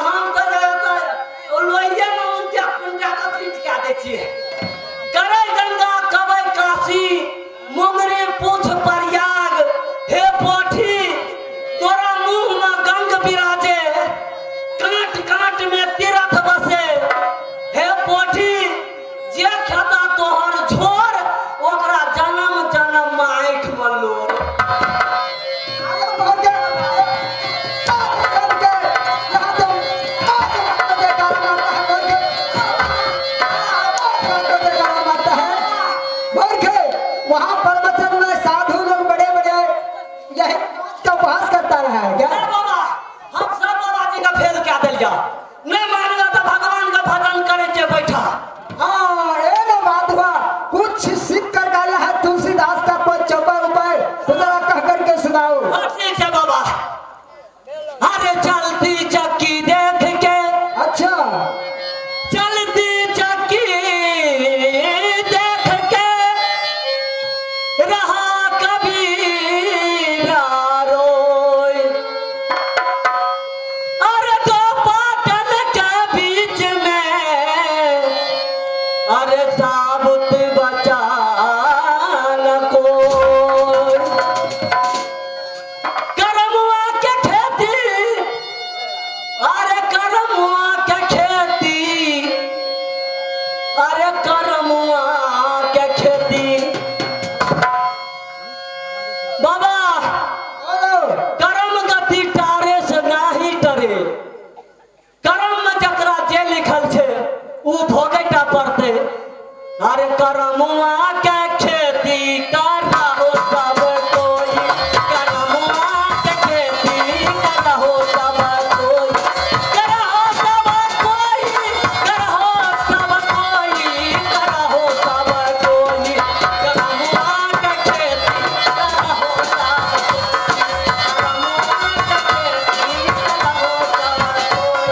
हम तो लोहिए में उनके कुंडा का पीट क्या दे छिए करे गंगा कबै काशी मुंगरी पूछ प्रयाग हे पोठी तोरा मुंह में गंग बिराजे काट काट में तीरथ बसे हे पोठी जे खाता तोहर झोर ओकरा जन्म जन्म में आँख में लोर वहाँ प्रवचन में साधु लोग बड़े बड़े यही का उपहास करता रहा है क्या? अरे बाबा हम सब बाबा जी का फेल क्या दिल जा नहीं मानेगा तो भगवान का भजन करे के बैठा हाँ ये ना बात हुआ कुछ सीख कर डाला है तुलसीदास का कोई चौपा उपाय तो जरा कह करके सुनाओ। हाँ ठीक है बाबा अरे चलती चक्की देख के अच्छा चलती चक्की देख के रहा कबीरा रोय अरे दो पाटन के बीच में अरे साबुत बचा न कोई करमुआ के खेती अरे करमुआ के खेती अरे करमुआ के खेती बाबा बोलो कर्म गति टारे से नाही डरे कर्म में जकरा जे लिखल छे उ भोगेटा पड़ते अरे करमुआ के खेती करहो सब कोई करमुआ के खेती करहो सब कोई करहो सब कोई करहो सब कोई करहो सब कोई करमुआ के खेती करहो सब कोई करमुआ के खेती करहो सब कोई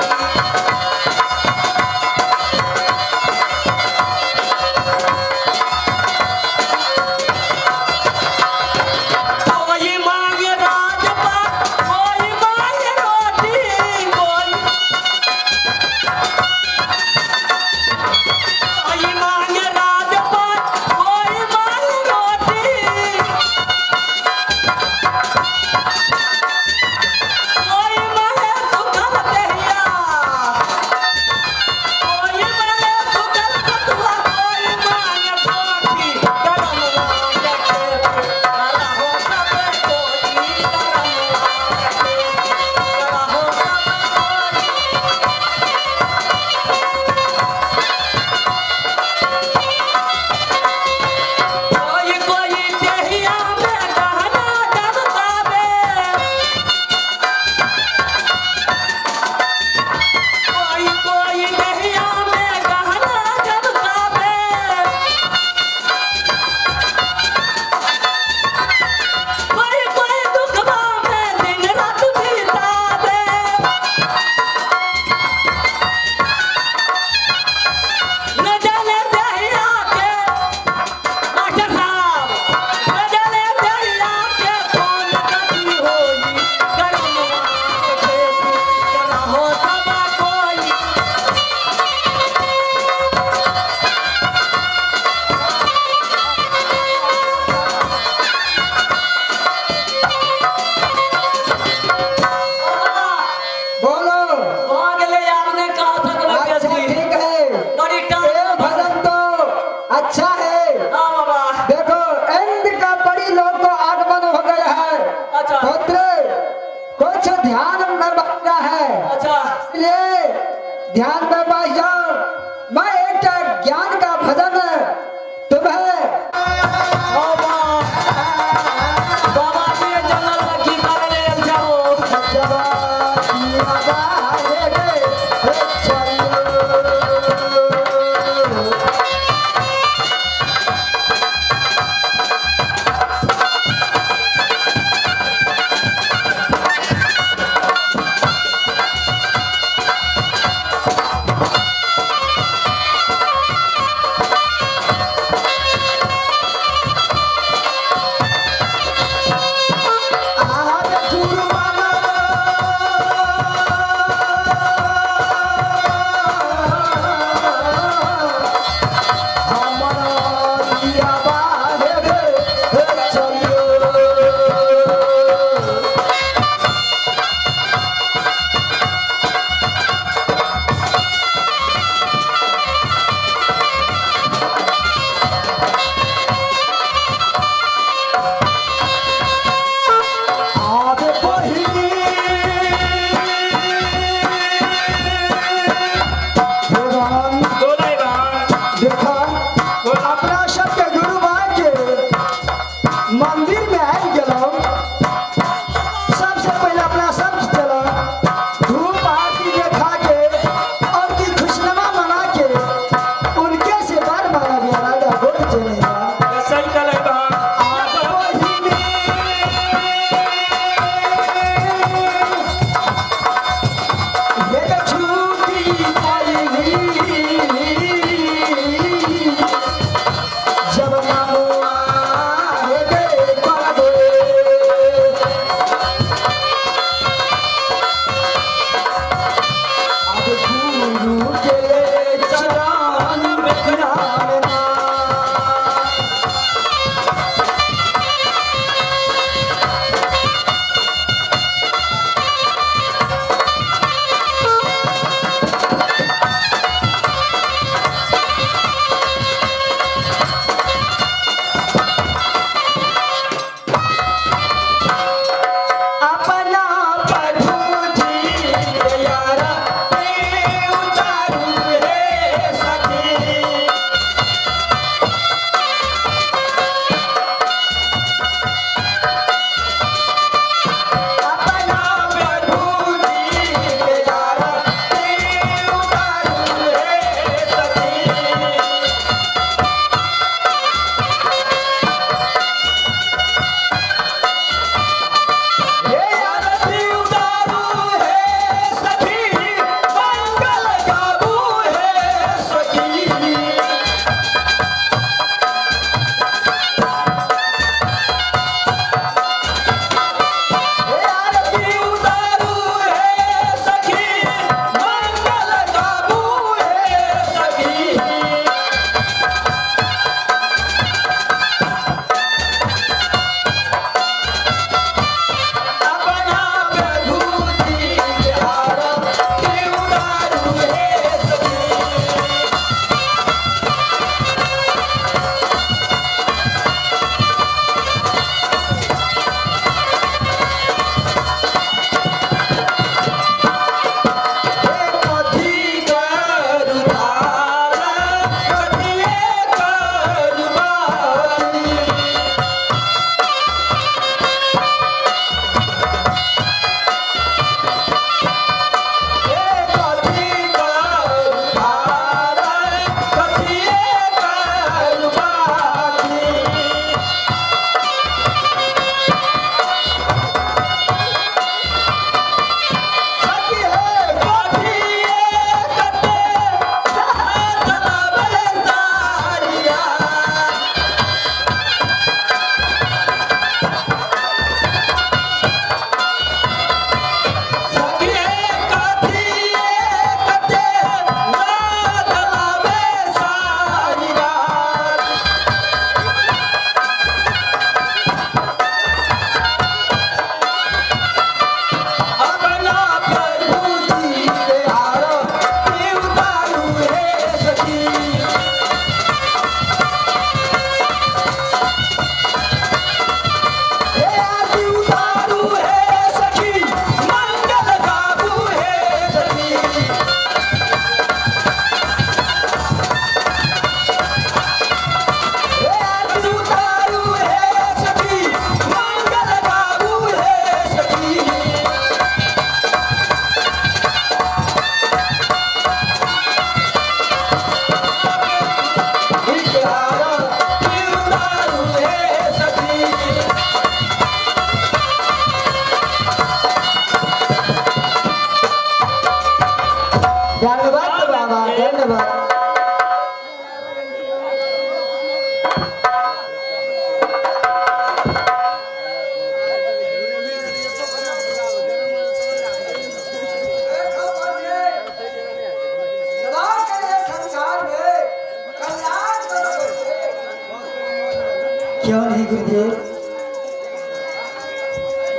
गुरुदेव।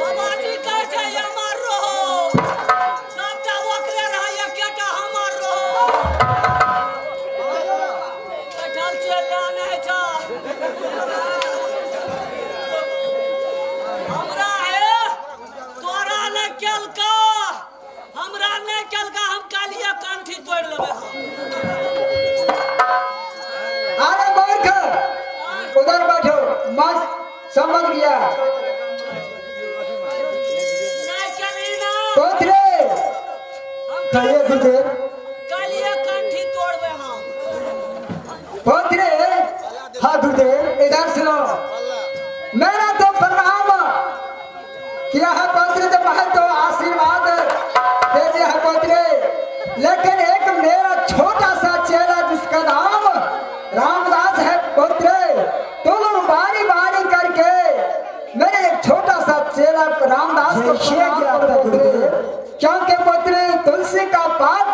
बाबाजी कहे छै हमर रहो सबटा ओकरे रहै एकेटा हमर रहो बैठल चल जाने छ हमरा है तोरा ने केलका हमरा ने केलका हम कालिए कंठी तोड़ लेबै अरे मूर्ख, उधर बैठो। मैं समझ गया। नहीं चली ना पोतरे हम कहिए गुरुदेव। कालिए कंठी तोड़बै हम पोतरे, हाँ गुरुदेव, इधर सुनो। मेरा तो प्रणाम किया है पोतरे, तो मैं तो आशीर्वाद दे दिया है पोतरे। लेकिन एक मेरा छोटा सा चेला जिसका नाम रामदास है पोतरे, तो लोग बारी बारी करके मेरे एक छोटा सा चेला रामदास को प्रणाम करो पोतरे। क्योंकि पोतरे तुलसी का पात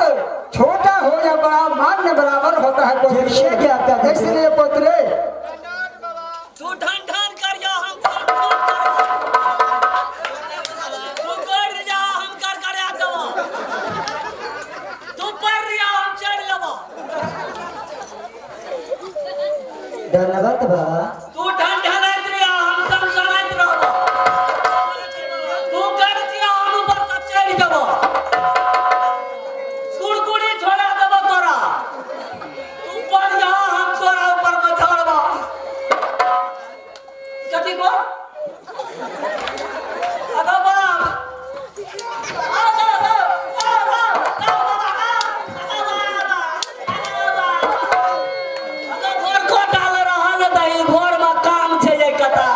छोटा हो या बड़ा मान्य बराबर होता है पोतरे। इसलिए पोतरे तू ढन ढन कर जा हम फोन कर तू कर जा हम कर आ देबो तू पर रिया हम चढ़ लेबो धन्यवाद बाबा। तू ढन ढनैत रिया हम सब सनैत रहबो तू कर दिया हम ऊपर से चढ़ जेबो कुड़कुड़ी छोड़ा देबो तोरा तू पर जा हम तोरा ऊपर में चढ़बो कथी को अगो बाप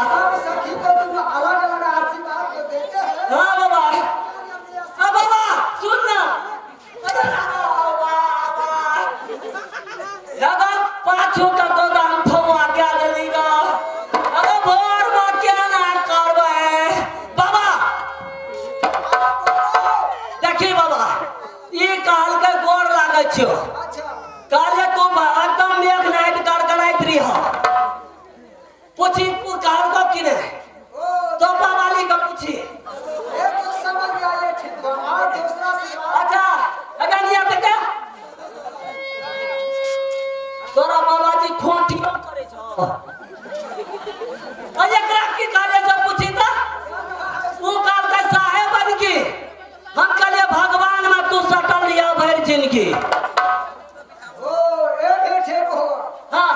सब सखी को तुम अलग अलग आशीर्वाद तो देते हैं। अच्छा, काले तू एकदम मेघ नाइट गड़गड़ाइत रही हो पूछी काल को कि नहीं ओ तोपा वाली का पूछी ये तो समझ गया, ये ठीक है। और दूसरा सवाल। अच्छा अगर ये तो क्या तोरा बाबाजी खोटी करे छो अरे एकरा की काले से पूछी था तू काल का साहेब बन की हम कहले भगवान में तू सटल लिया भर जिंदगी ओ ये भी ठीक होगा। हाँ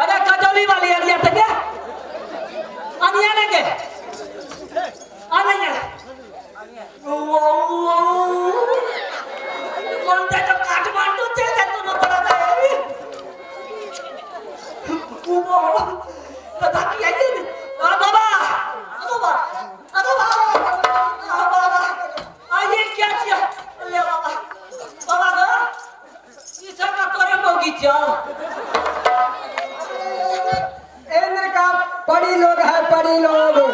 अरे कजौली वाली एरिया तक क्या अनिया लेंगे आनेंगे बोलते तो काठमांडू चले तू न पड़ा गए पता किया ये बाबा आइए क्या चाहिए ले बाबा बाबा को ये सब का तोरे मोगी जाओ इंद्र का पड़ी लोग है, पड़ी लोग। अरे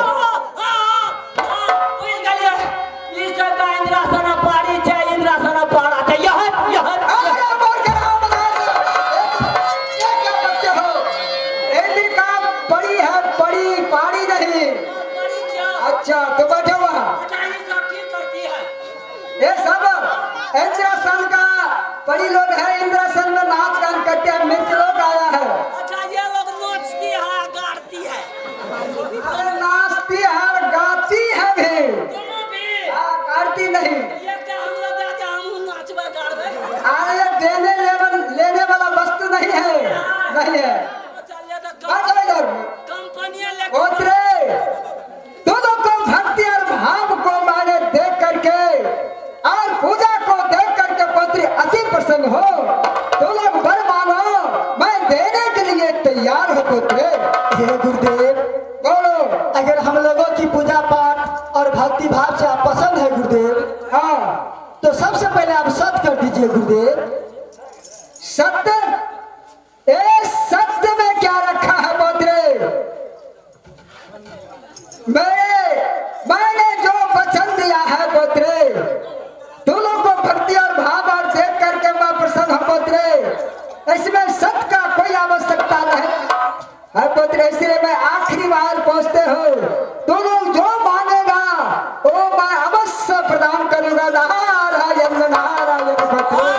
बोल के रामदास, ये क्या करते हो? इंद्र का पड़ी है, पड़ी पाड़ी नहीं। अच्छा तो बैठो वहाँ। ये सब इंद्रासन का पड़ी लोग है। इंद्रासन में नाच गान करते हैं, मित्र लोग आया है। अरे नाचती है और गाती है भी, गाती नहीं। अरे ये लेने वाला वस्तु नहीं है, नहीं है। बैठो इधर। उतरे दोनों को भक्ति और भाव को मैंने देख करके और पूजा को देख करके पुत्री अति प्रसन्न हो। तो लोग वर मांगो, मैं देने के लिए तैयार हो पुत्रे। हे गुरुदेव बोलो। अगर हम लोगों की पूजा पाठ और भक्ति भाव से आप पसंद है गुरुदेव, हाँ, तो सबसे पहले आप सत्य कर दीजिए गुरुदेव। सत्य, सत्य में क्या रखा है पुत्रे? मैंने जो वचन दिया है पुत्रे, दोनों को भक्ति और भाव और देख करके मैं प्रसन्न हूं पुत्रे। इसमें सत्य का कोई आवश्यकता नहीं। है पुत्र, इसलिए मैं आखिरी बार पूछते हो, तुम लोग जो मांगेगा वो मैं अवश्य प्रदान करूंगा। नारायण नारायण पुत्र।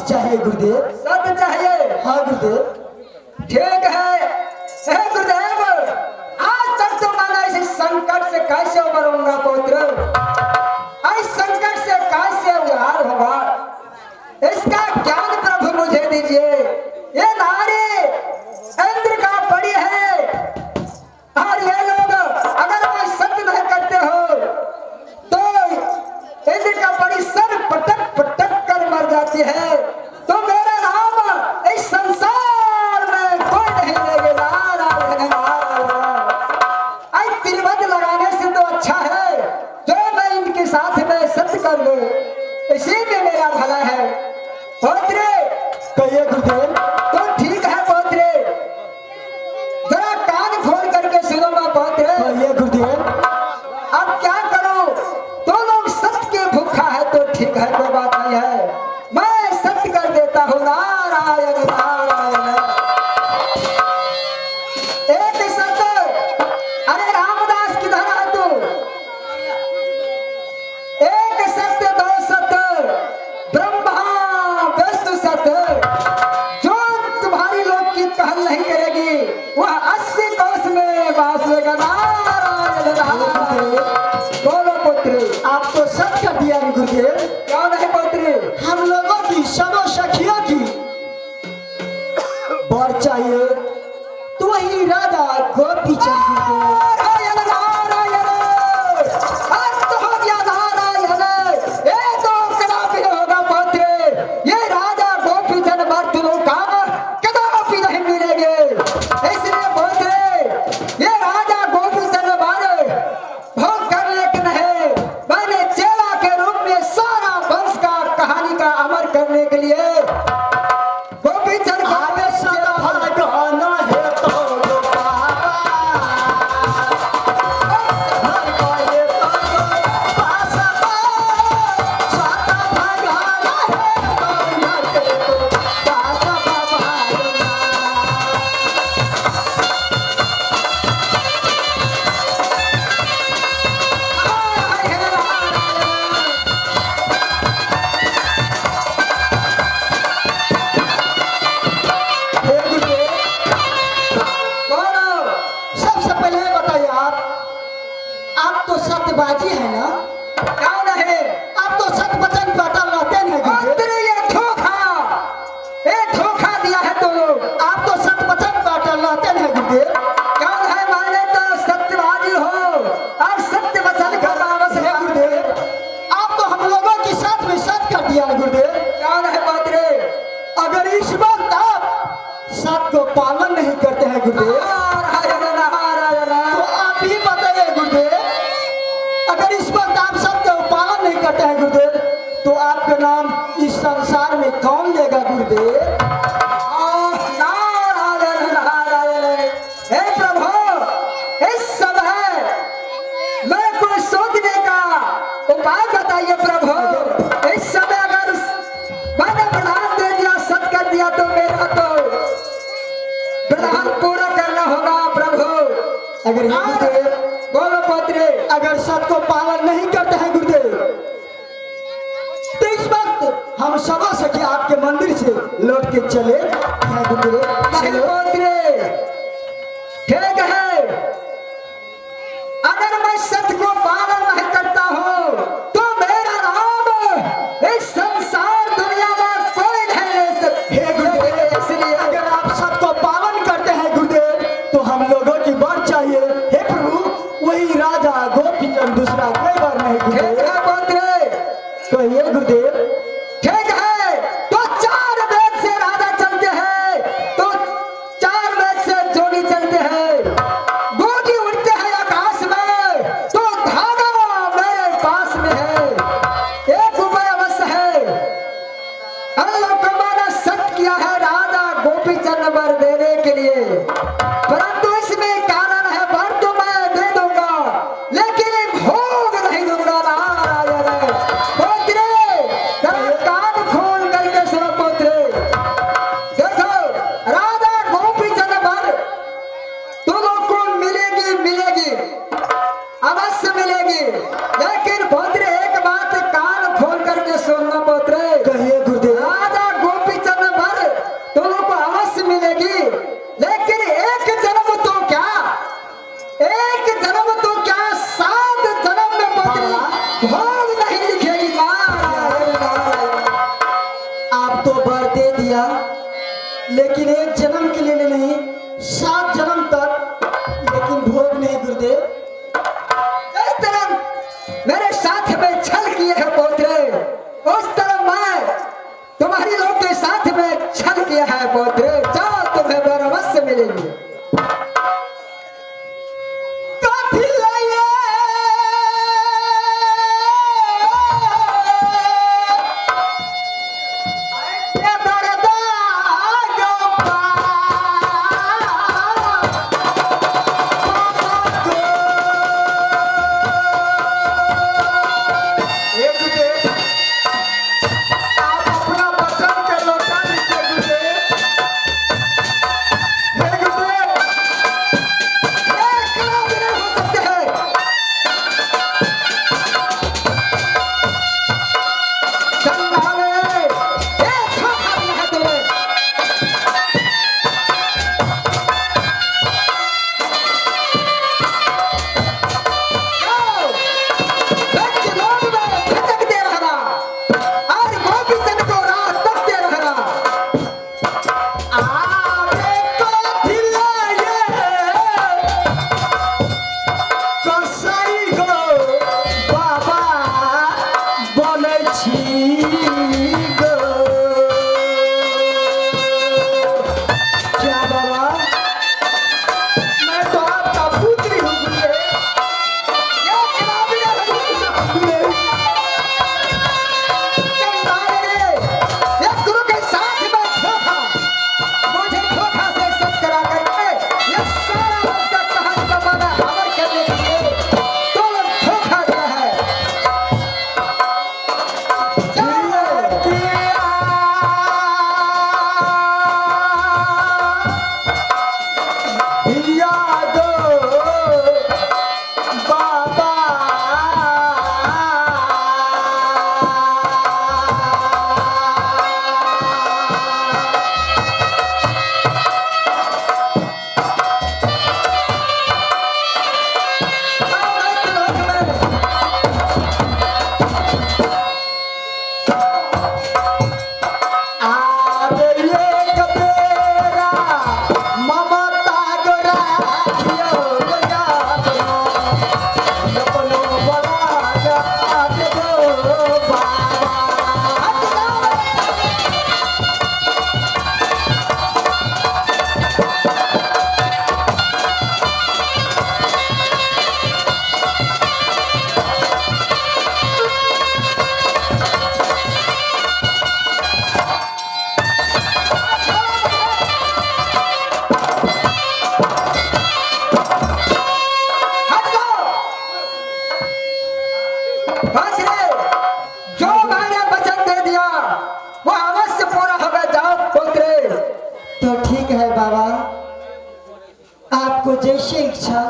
चाहिए गुरुदेव? सत्य चाहिए। हाँ गुरुदेव। ठीक है। हे गुरुदेव, आज तक तो मैं इस संकट से कैसे उबरूंगा पुत्र? इस संकट से कैसे उद्धार होगा? इसका ज्ञान प्रभु मुझे दीजिए। ये नारी इंद्र का बड़ी है और ये लोग अगर मैं सत्य नहीं करते हो तो इंद्र का बड़ी सर पटक पटक कर मर जाती है, तो मेरा नाम इस संसार में कोई नहीं लेगा। तिरवत लगाने से तो अच्छा है जो मैं इनके साथ में सत्य कर लूं, इसी में मेरा भला है। पौत्रे कहिए गुरुदेव। तो ठीक है पौत्रे, जरा कान खोल करके सुनो ना पौत्रे। कहिए गुरुदेव। अब क्या करूं? तो लोग सत्य के भूखा है तो ठीक है, कोई बात नहीं है, मैं सत्य कर देता हूँ। नारायण नारायण। एक सत्य, अरे रामदास किधर है तू? एक सत्य, दो सत्य, ब्रह्मा विष्णु सत्य, जो तुम्हारी लोग की कहल नहीं चाहिए तो वही राजा गोपी चंद नारायण नारायण अंत हो गया नारायण ये तो कदापि होगा पुत्र ये राजा गोपी चंद मर्दों का कदापि नहीं मिलेंगे इसलिए पुत्र ये राजा गोपी चंद मारे भोग करने के नहीं मैंने चेला के रूप में सारा वंश का कहानी का अमर करने के लिए गोपी चंद आवे सदा भगवान है तो सबसे पहले बताइए आप तो सत्यबाजी है ना? कौन है आप तो सत्य वचन बाटा लाते हैं अंतरे ये धोखा दिया है तो लोग आप तो सत्य वचन बाटा लाते हैं गुरुदेव। कौन है माने तो सत्यवादी हो और सत्य वचन का पावस है गुरुदेव आप तो हम लोगों के साथ में सत्य कर दिया गुरुदेव। कौन है पात्रे अगर इस वक्त आप सत्य को पालन नहीं करते हैं गुरुदेव नारायण नारायण तो आप ही बताइए गुरुदेव। अगर इस वक्त आप सत्य को पालन नहीं करते हैं गुरुदेव तो आपका नाम इस संसार में कौन लेगा गुरुदेव? नारायण नारायण हे प्रभु इस समय मेरे को सोचने का उपाय बताइए प्रभु इस समय अगर मैंने प्रधान दे दिया सत कर दिया तो मेरा तो प्रधान पूरा करना होगा प्रभु अगर हे गुरुदेव बोलो पुत्र अगर सत्य को पालन नहीं करते हैं गुरुदेव तो इस वक्त हम सभा सखी आपके मंदिर से लौट के चले हैं गुरुदेव। नहीं चलो। पुत्र ठीक है अगर मैं सत्य को पालन नहीं करता हूँ तो मेरा नाम इस संसार दुनिया में कोई नहीं ले सकता हे गुरुदेव इसलिए अगर आप सत्य को पालन करते हैं गुरुदेव तो हम लोगों की बात चाहिए हे प्रभु वही राजा गोपी चंद दूसरा कोई बार नहीं ठीक गुरुदेव। है पुत्र कहिए गुरुदेव। ठीक है तो चार वेद से राजा चलते हैं तो चार वेद से जोड़ी चलते हैं गोटी उड़ते हैं आकाश में तो धागा मेरे पास में है एक उपाय अवश्य है हम लोग को मैंने सत्य किया है राजा गोपी चंद वर देने के लिए परंतु इसमें कारण है वर तो मैं दे दूंगा लेकिन भोग नहीं दूंगा नारायण पुत्र तेरा कान खोल करके सुनो पुत्र देखो राजा गोपी चंद वर तुम को मिलेगी अवश्य मिलेगी लेकिन पुत्र एक बात कान खोल करके सुनना पुत्र कहिए गुरुदेव। राजा गोपी चंद वर तुम को अवश्य मिलेगी लेकिन एक जन्म तो क्या सात जन्म में पुत्र भोग नहीं लिखेगी नारायण नारायण आप तो वर दे दिया लेकिन एक जन्म के लिए नहीं 7 जन्म तक लेकिन भोग नहीं गुरुदेव। इस तरह मेरे साथ में छल किए है पोत्र उस तरह मैं तुम्हारी लोग के साथ में छल किया है पोत्र जाओ तुम्हें वर अवश्य मिलेगी काठी लाए ये दरदा आप अपना वचन के लौटा जैसे इच्छा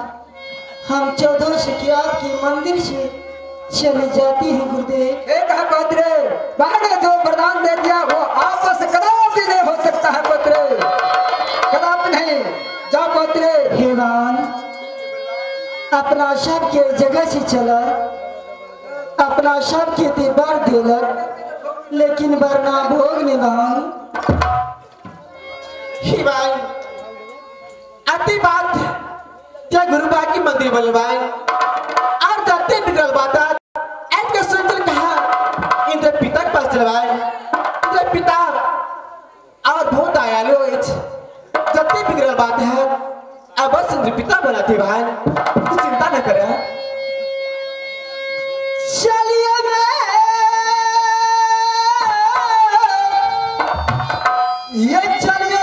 हम 14 सखी आपके मंदिर से चले जाती हैं गुरुदेव। एक है पुत्र, मैंने जो वरदान दे दिया वो आपस कदापि नहीं हो सकता है पुत्र, कदापि नहीं। जा पुत्र। हेवान अपना सब के जगह से चला, अपना सब के दीवार देलक, लेकिन वरना भोग निभान। हिवाई अति बात क्या गुरुबा की मंदिर बलवान और जाते बिगड़ल बात ऐसे सुंदर कहा इंद्र पिता के पास चलवाए। इंद्र पिता और बहुत दयालु है, जते बिगड़ल बात है अब बस इंद्र पिता बनाते भाई, तू चिंता न करे। चलिए ये चलिए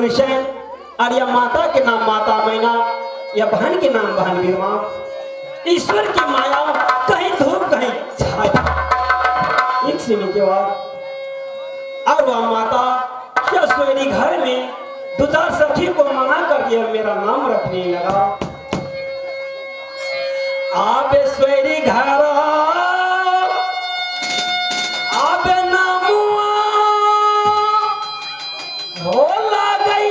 गुरुशन और या माता के नाम माता मैना या बहन के नाम बहन बीरमा। ईश्वर की माया कहीं धूप कहीं छाया। एक समय के बाद और वह माता क्या सोरी घर में दो चार सखी को मना कर दिया, मेरा नाम रखने लगा। आबे सोरी घर आबे नामुआ हो गए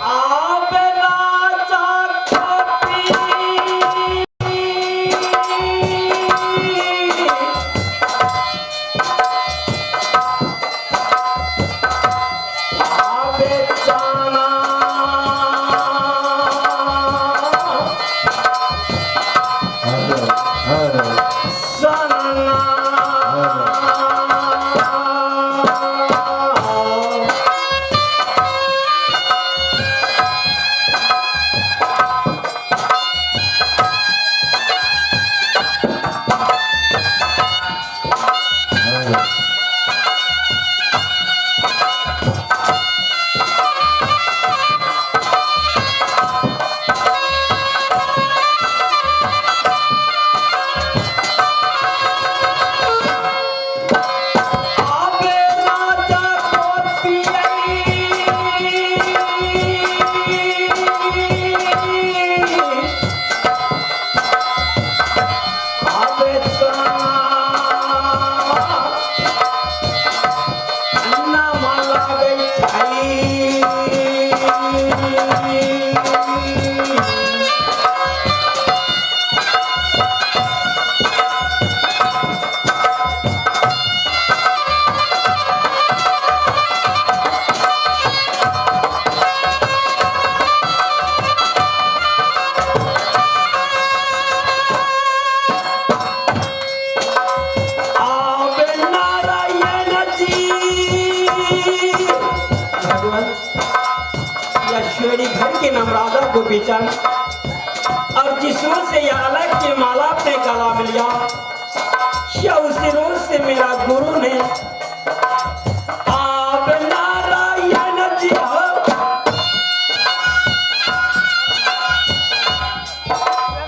आबे राजा कपी आबे जाना सनना आबे राजा को आबे सना अन्ना माला गई छाई। आबे नारायण जी भगवान यश्वरी घर के नाम राजा गोपीचंद और जिस रोज से यह अलग की माला अपने गला में लिया, या उसी रोज से मेरा गुरु ने आबे नारायण जी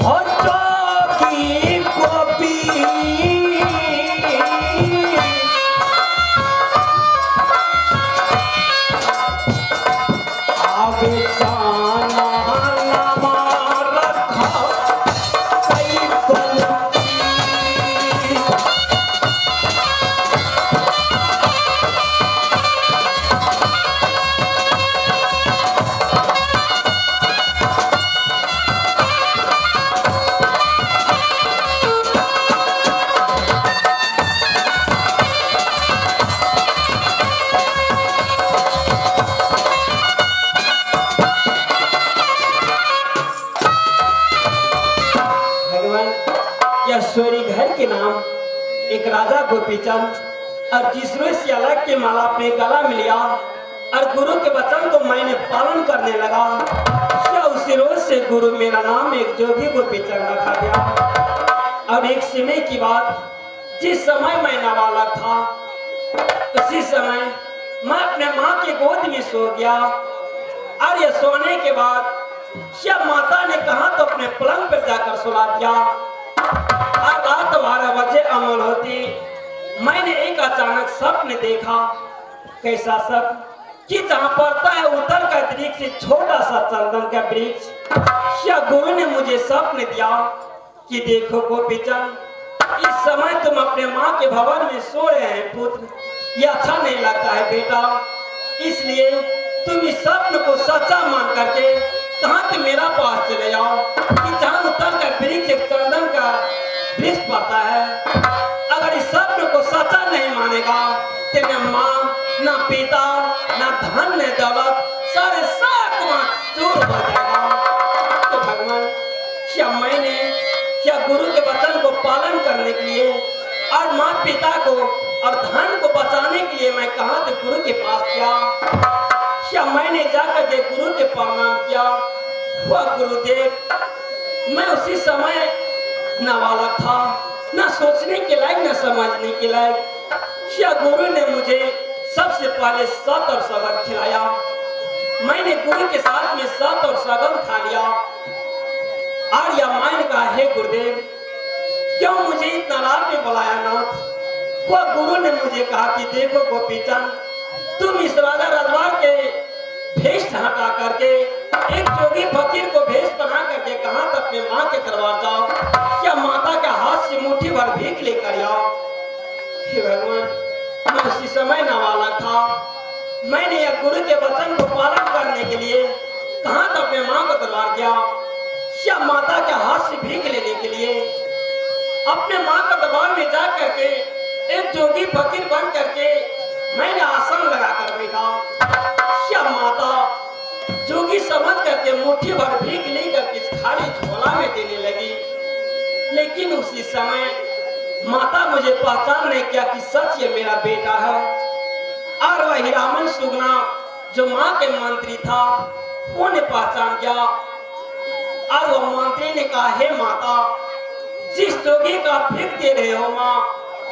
हो चौकी गोपी आबे जाना नाम रखा कई गलती। भगवान यह सोरी घर के नाम एक राजा गोपीचंद और जिस रोज से अलग के माला अपने गला में लिया और गुरु के वचन को मैंने पालन करने लगा, या उसी रोज से गुरु मेरा नाम एक जोगी गोपीचंद रखा गया। और एक समय की बात, जिस समय मैं नाबालग था उसी समय मैं अपने माँ की गोद में सो गया और यह सोने के बाद या माता ने कहा तो अपने पलंग पर जाकर सुला दिया। और रात 12 बजे अमल होती मैंने एक अचानक सपने देखा। कैसा सपन कि जहाँ पड़ता है उतर का वृक्ष से छोटा सा चंदन का वृक्ष, या गुरु ने मुझे सपने दिया कि देखो गोपीचंद, इस समय तुम अपने माँ के भवन में सो रहे हैं पुत्र, यह अच्छा नहीं लगता है बेटा, इसलिए तुम इस स्वप्न को सच्चा मान करके कहाँ के मेरा पास चले जाओ कि जहाँ उतर का वृक्ष एक चंदन का वृक्ष पड़ता है। अगर इस स्वप्न को सच्चा नहीं मानेगा तेरे माँ ना पिता ना धन न दौलत सारे साथ चूर हो जाएगा। तो भगवान क्या मैंने क्या गुरु के वचन को पालन करने के लिए और माँ पिता को और धन को बचाने के लिए मैं कहाँ से गुरु के पास गया। क्या मैंने जाकर के गुरु के प्रणाम किया। वह गुरुदेव मैं उसी समय नाबालग था, ना सोचने के लायक ना समझने के लायक। क्या गुरु ने मुझे सबसे पहले सत और सगन खिलाया। मैंने गुरु के साथ में सत और सगन खा लिया। आर्या मायने कहा, हे गुरुदेव, क्यों मुझे इतना रात में बुलाया नाथ? वह गुरु ने मुझे कहा कि देखो गोपीचंद, तुम इस राजा रजवार के भेष हटा करके एक जोगी फकीर को भेष बना करके कहां तक अपने माँ के दरबार जाओ, क्या माता के हाथ से मुट्ठी भर भीख लेकर आओ। हे भगवान, मैं उसी समय नवाला था। मैंने यह गुरु के वचन को पालन करने के लिए कहां तक अपने माँ का दरबार गया, क्या माता के हाथ से भीख लेने के लिए अपने माँ का दरबार में जा करके एक जोगी फकीर बन करके मैंने आसन लगा कर बैठा। क्या माता जोगी समझ करके मुट्ठी भर भीख लेकर किस खाली झोला में देने लगी। लेकिन उसी समय माता मुझे पहचान नहीं किया कि सच ये मेरा बेटा है। और वह हीरामन सुगना जो माँ के मंत्री था, वो ने पहचान किया। और वह मंत्री ने कहा, हे माता, जिस जोगी का भीख दे रहे हो माँ,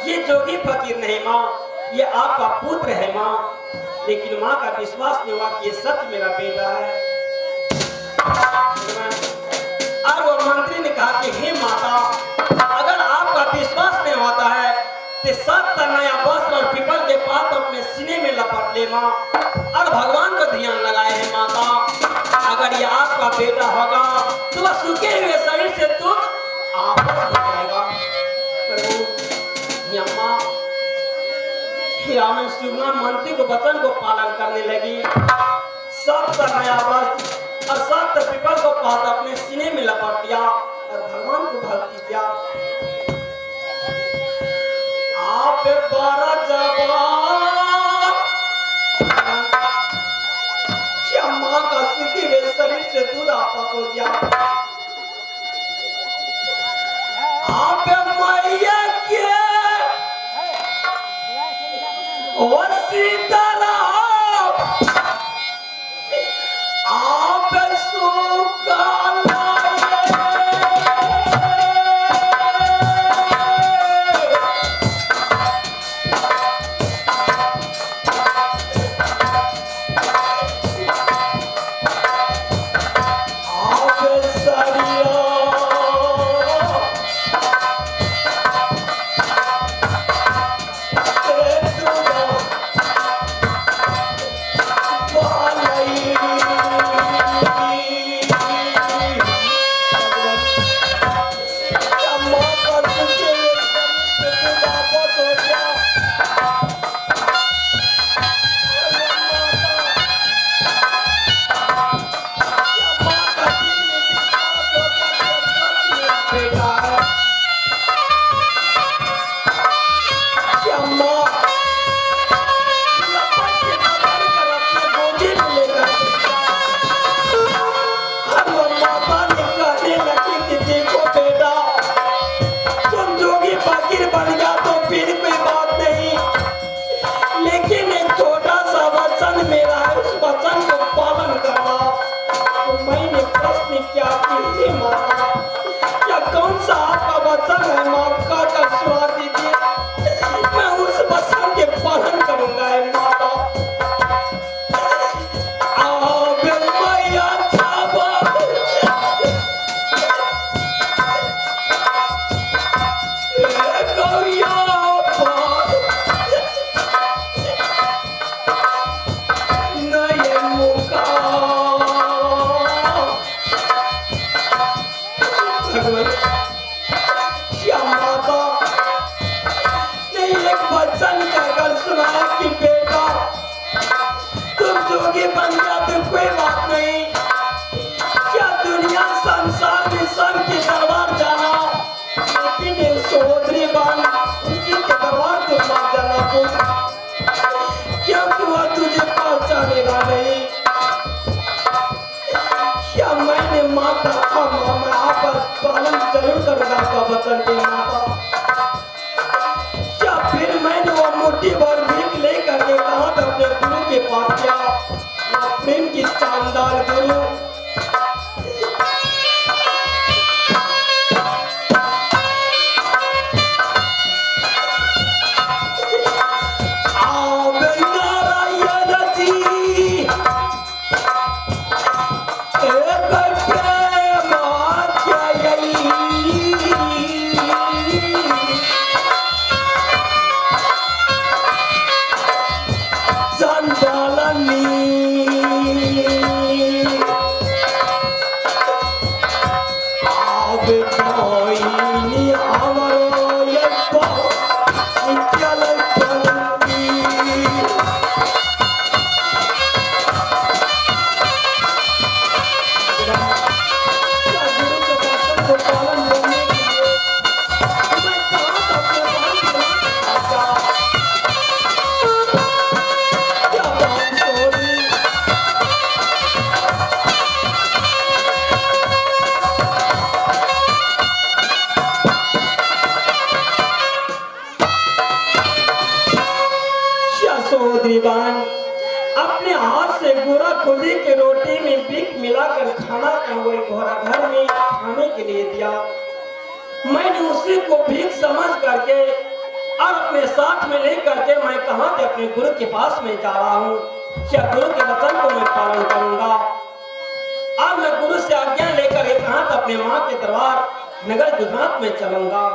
ये जोगी फकीर नहीं माँ, ये आपका पुत्र है माँ। लेकिन माँ का विश्वास नहीं हुआ कि ये सच मेरा बेटा है। और वो मंत्री ने कहा कि हे माता, अगर आपका विश्वास नहीं होता है तो 7 नया वस्त्र और पीपल के पात अपने सीने में लपट ले माँ, और भगवान को ध्यान लगाए है माता। अगर ये आपका बेटा होगा तो वह सूखे हुए शरीर से दूध आपस हो जाएगा। प्रभु अम्मा हीरामन सुगना मंत्री को वचन को पालन करने लगी। 7 नया वस्त्र और 7 पीपल को पात अपने सीने में लपट लिया और भगवान को भक्ति किया। आप 12 जवान क्या माँ का सूखे हुए शरीर से दूध आपस हो गया। आप मैया के सीताराम आप सुकाला पालन जरूर करूंगा आपका वचन के माता। या फिर मैंने वो मुट्ठी भर भीख लेकर के कहा था अपने गुरु के पास गया, प्रेम की शानदार गुरु। आओ बेटा सोदरीबान अपने हाथ से गोरा खुदी के रोटी में बीख मिलाकर खाना का वही घोड़ा घर में खाने के लिए दिया। मैंने उसी को भीख समझ करके और अपने साथ में ले करके मैं कहां से अपने गुरु के पास में जा रहा हूँ। क्या गुरु के वचन को मैं पालन करूंगा और मैं गुरु से आज्ञा लेकर एक हाथ अपने माँ के दरबार नगर गुजरात में चलूंगा।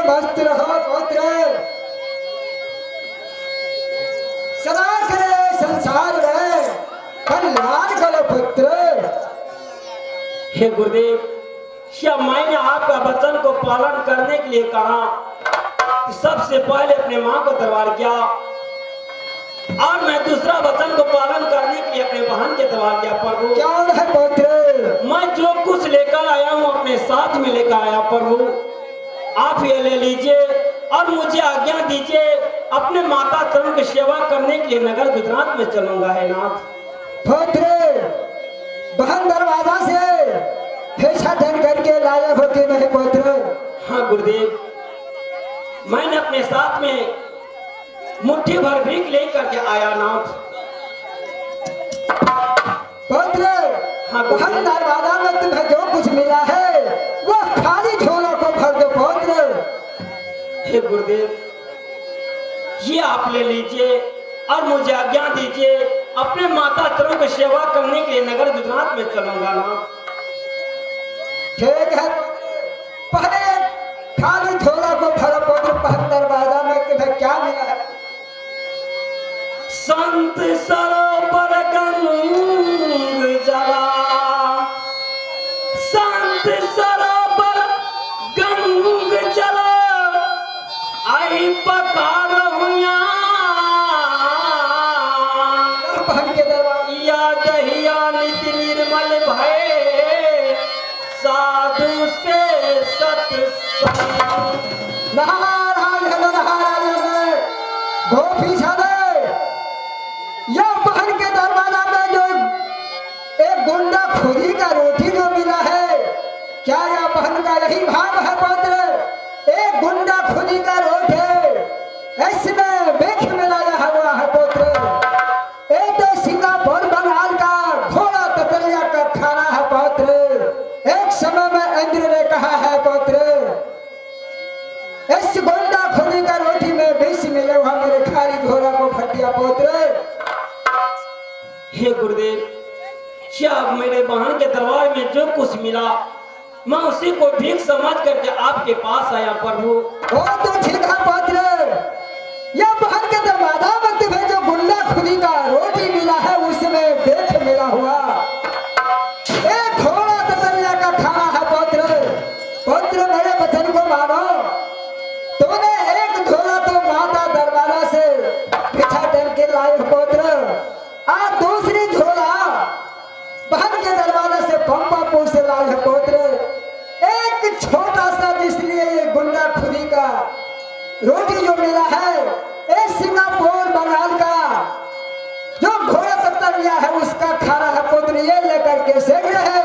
मस्त रहो पुत्र, सदा करे संसार में कल्याण करो पुत्र। हे गुरुदेव, क्या मैंने आपका वचन को पालन करने के लिए कहा कि सबसे पहले अपने माँ को दरबार किया, और मैं दूसरा वचन को पालन करने के लिए अपने बहन के दरबार किया। प्रभु क्या है पुत्र? मैं जो कुछ लेकर आया हूँ अपने साथ में लेकर आया। प्रभु आप ये ले लीजिए और मुझे आज्ञा दीजिए, अपने माता चरण की सेवा करने के लिए नगर गुजरात में चलूंगा। है नाथ पुत्र, बहन दरवाजा से भेषा धन करके लाए हो कि नहीं पुत्र? हाँ गुरुदेव, मैंने अपने साथ में मुट्ठी भर भीख लेकर के आया नाथ। पुत्र, हाँ, बहन दरवाजा में तुम्हें जो कुछ मिला है वह खाली झोलों को भर दो पुत्र। हे गुरुदेव, ये आप ले लीजिए और मुझे आज्ञा दीजिए, अपने माता चरणों की सेवा करने के लिए नगर गुजरात में चलूंगा नाथ। ठीक है, पहले खाली झोला को भरो पुत्र। बहन दरवाजा में तुम्हें क्या मिला है? संत सरोवर गंग जला, संत सरोवर गंग जला, आई पकार हुआ बहन के दरवाजा या दहिया नित निर्मल भय, साधु से सत्संग। गोपी साधे, यह बहन के दरवाजा में जो एक गुंडा खुदी का रोटी जो मिला है, क्या यह बहन का यही भाव है पुत्र? एक गुंडा खुदी का रोटी इसमें बेख मिलाया हुआ है पुत्र। एक तो सिंगापुर बंगाल का घोड़ा ततलिया का खाना है पुत्र। एक समय में इंद्र ने कहा है पुत्र, इस गुंडा खुदी का रोटी में विष मिले हुआ मेरे खाली झोला को भर दिया पुत्र। हे गुरुदेव, क्या मेरे बहन के दरबार में जो कुछ मिला मैं उसी को भीख समझ करके आपके पास आया। प्रभु वो तो ठीक है पुत्र, यह बहन के दरवाजा में तुम्हें जो गुंडा खुदी का रोटी मिला है उसमें बेख मिला हुआ एक घोड़ा ततलिया का खाना है पुत्र। पुत्र मेरे वचन को मानो, तुमने एक झोला तो माता दरबारा से भिक्षा दन के लाए हो पुत्र, और दूसरी झोला बहन के दरबारा से पंपापुर से लाए हो पुत्र। एक छोटा सा जिसलिए ये गुंडा खुदी का रोटी जो मिला है, एक सिंगापुर बंगाल का जो घोड़ा ततलिया है उसका खाना है पुत्र। ये लेकर के शीघ्र है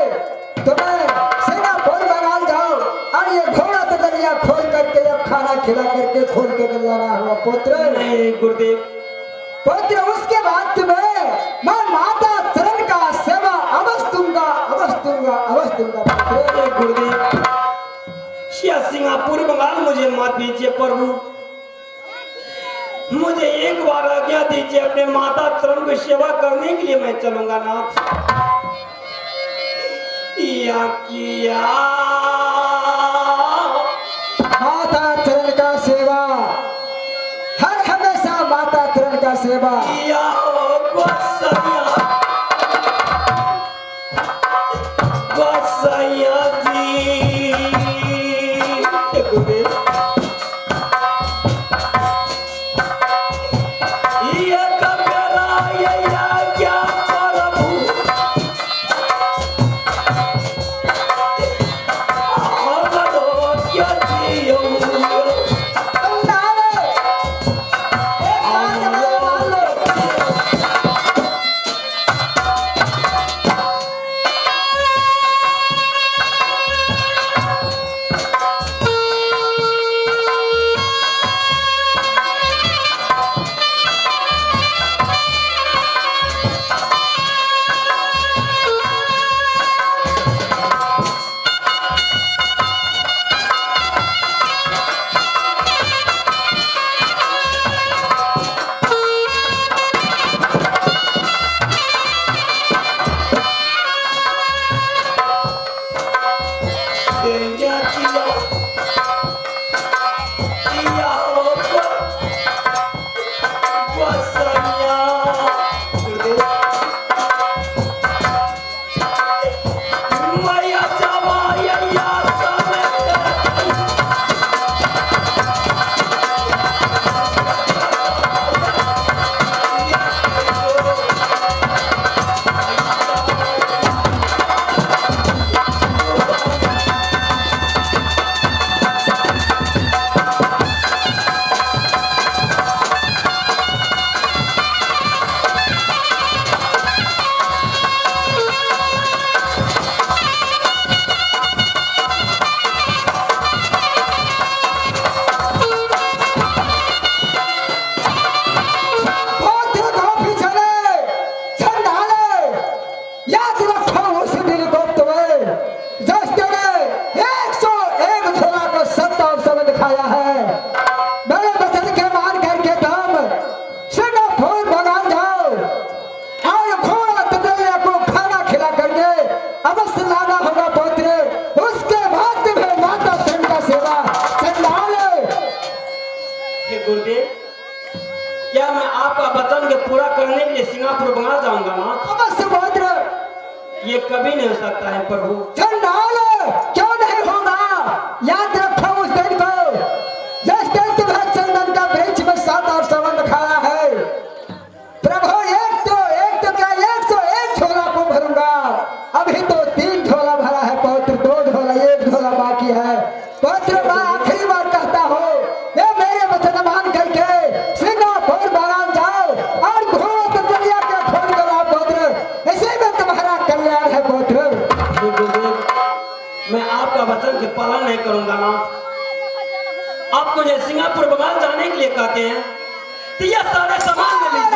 तुम्हें सिंगापुर बंगाल जाओ और ये घोड़ा ततलिया खोल करके जब खाना खिला करके खोल के लाना हुआ पुत्र। नहीं गुरुदेव, पुत्र उसके बाद तुम्हें मैं माता चरण का सेवा अवश्य दूंगा, अवश्य दूंगा, अवश्य दूंगा पुत्र। हे गुरुदेव, क्या सिंगापुर बंगाल मुझे मत दीजिए। प्रभु मुझे एक बार आज्ञा दीजिए, अपने माता चरण की सेवा करने के लिए मैं चलूंगा नाथ। या किया माता चरण का सेवा, हर हमेशा माता चरण का सेवा। या गोसैया, गोसैया जी। हे गुरुदेव, ये कबरा ये आज्ञा प्रभु, हमरो क्या जियो। नारे, एक बात हमें मान लो, गुरुदेव, क्या मैं आपका वचन के पूरा करने के लिए सिंगापुर बंगाल जाऊंगा ना? अवश्य पुत्र। ये कभी नहीं हो सकता है प्रभु। चंडाल, क्यों नहीं होगा? याद रखो उस दिन को, जिस दिन तुम्हें चंदन का वृक्ष में 7 और सवन खाया है। प्रभु एक तो क्या 101 झोला को भरूंगा। अभी तो 3 झोला भरा है पौत्र, 2 झोला, 1 झोला बाकी है। पौत्र, मैं आखिरी बार कहता हूँ, ये मेरे वचन मान करके सिंगापुर बारात जाओ और घोड़ों तो दुनिया के खोल कर लाओ पौत्र। इसी में तुम्हारा कल्याण है पौत्र। हे गुरुदेव, मैं आपका वचन के पालन नहीं करूंगा ना। आप मुझे सिंगापुर बंगाल जाने के लिए कहते हैं, तो ये सारे सामान ले लीजिए।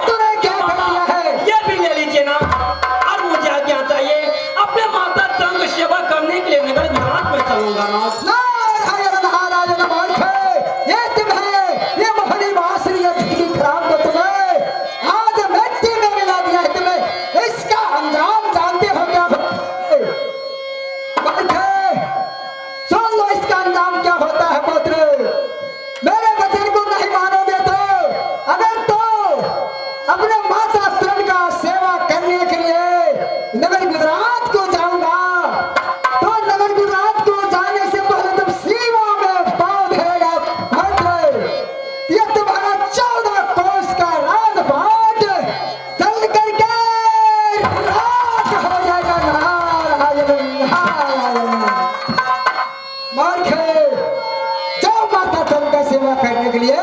तूने क्या कर दिया है? ये भी ले लीजिए ना। और मुझे आज्ञा चाहिए, अपने माता संग सेवा करने के लिए नगर गुजरात में चलूंगा ना। करने के लिए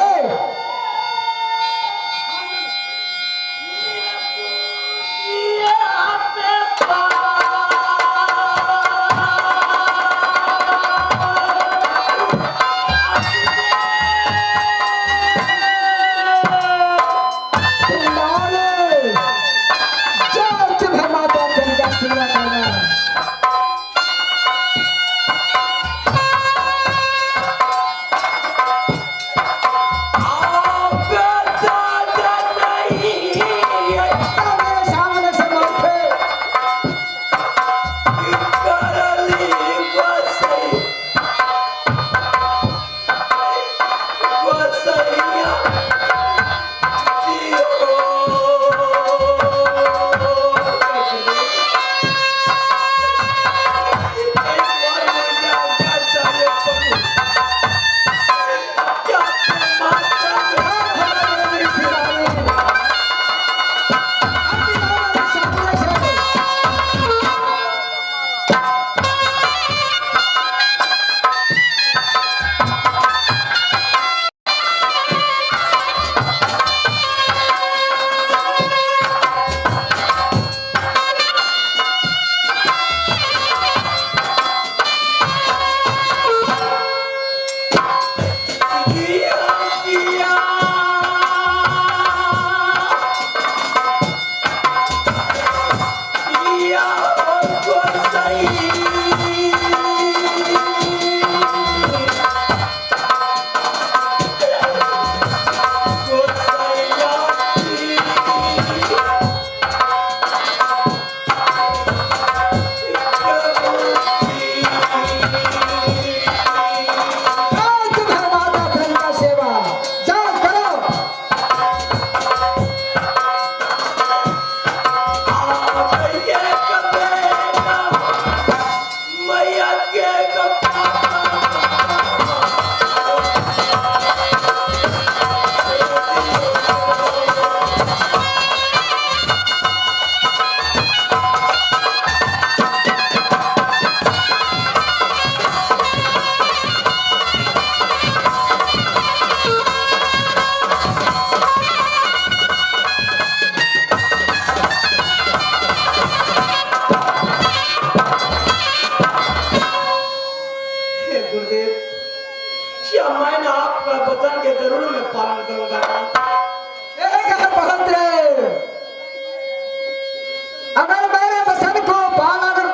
अगर मेरे वचन को पालन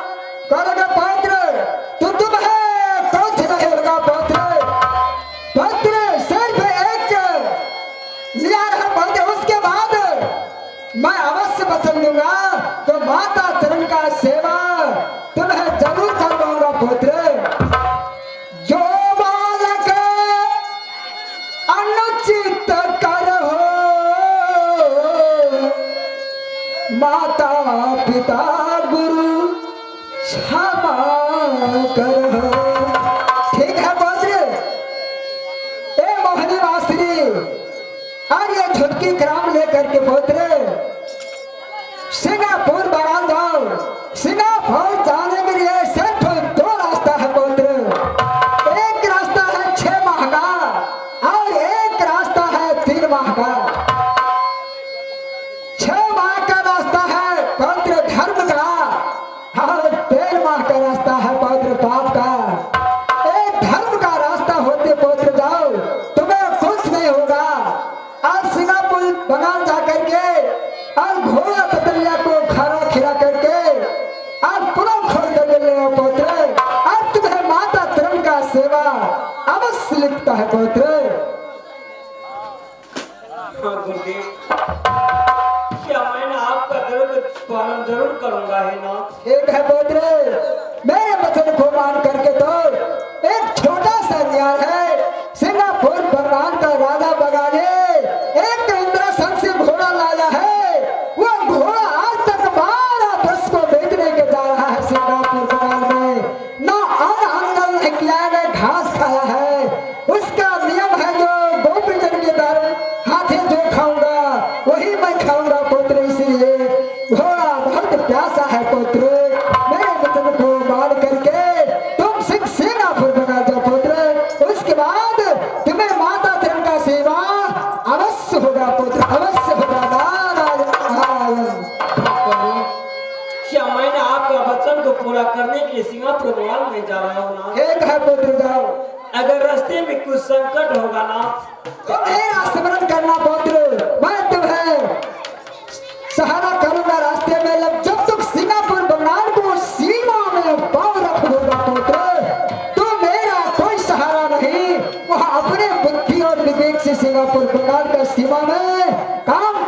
करोगे पौत्र तो तुम्हें कुछ नहीं होगा पौत्र। पौत्र सिर्फ एक लिया रहा पौत्र, उसके बाद मैं अवश्य वचन दूंगा तो माता चरण का सेवा तुम्हें जरूर करवाऊंगा पौत्र। जो बालक करके पुत्र सिंगापुर बंगाल जाओ। सिंगापुर जाने के लिए सिर्फ 2 रास्ता है पुत्र। एक रास्ता है 6 माह का और एक रास्ता है 3 माह का। 6 माह का रास्ता है पवित्र धर्म का और 3 माह का रास्ता है पवित्र पाप का। एक धर्म का रास्ता होते पवित्र जाओ, तुम्हें कुछ नहीं होगा। और सिंगापुर बंगाल जा करके और घोड़ा ततलिया को खाना खिला करके और पुनः खोल कर ले आओ पवित्र। और तुम्हें माता तरण का सेवा अवश्य लिखता है पवित्र। हाँ गुरुदेव, क्या मैंने आपका पालन जरूर करूंगा है ना। एक है पुत्र, मेरे वचन को मान करके तो एक छोटा सा न्याय है। सिंगापुर बंगाल का राजा बगाने एक इंद्रासन से घोड़ा लाया है। वो घोड़ा आज तक 12 वर्ष को बेचने के जा रहा है सिंगापुर बंगाल में। ना अन्न नहीं किया है, घास खाया है। उसका नियम है जो गोपीजन के दर हाथी जो खाऊंगा वही मैं खाऊंगा पुत्र। इसलिए घोड़ा बहुत प्यासा है पुत्र। मेरे वचन को मान करके तुम सिंगापुर बना जाओ पुत्र। उसके बाद तुम्हें माता चरण का सेवा अवश्य होगा पुत्र, अवश्य होगा। नारायण। क्या मैंने आपका वचन को पूरा करने के लिए सिंगापुर बंगाल में जा रहा हूँ ना। एक है पुत्र जाओ। अगर रास्ते में कुछ संकट होगा ना तो मेरा स्मरण करना पुत्र, मैं तुम्हें सहारा करूंगा रास्ते में। जब तक सिंगापुर बंगाल को सीमा में पाँव रख दूंगा पुत्र, तो मेरा कोई सहारा नहीं। वहाँ अपने बुद्धि और विवेक से सिंगापुर बंगाल का सीमा में काम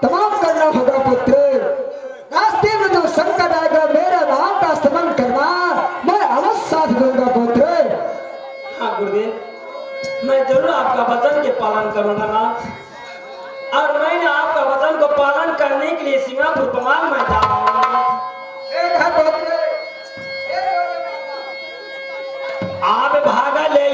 तमाम करना होगा पुत्र। रास्ते में जो संकट आएगा मेरा नाम का स्मरण करना, मैं अवश्य साथ दूंगा पुत्र। हाँ गुरुदेव, मैं जरूर आपका वचन के पालन करूंगा ना। और मैंने आपका वचन को पालन करने के लिए सिंगापुर बंगाल में जा रहा हूँ। एक है पुत्र, आप भागा ले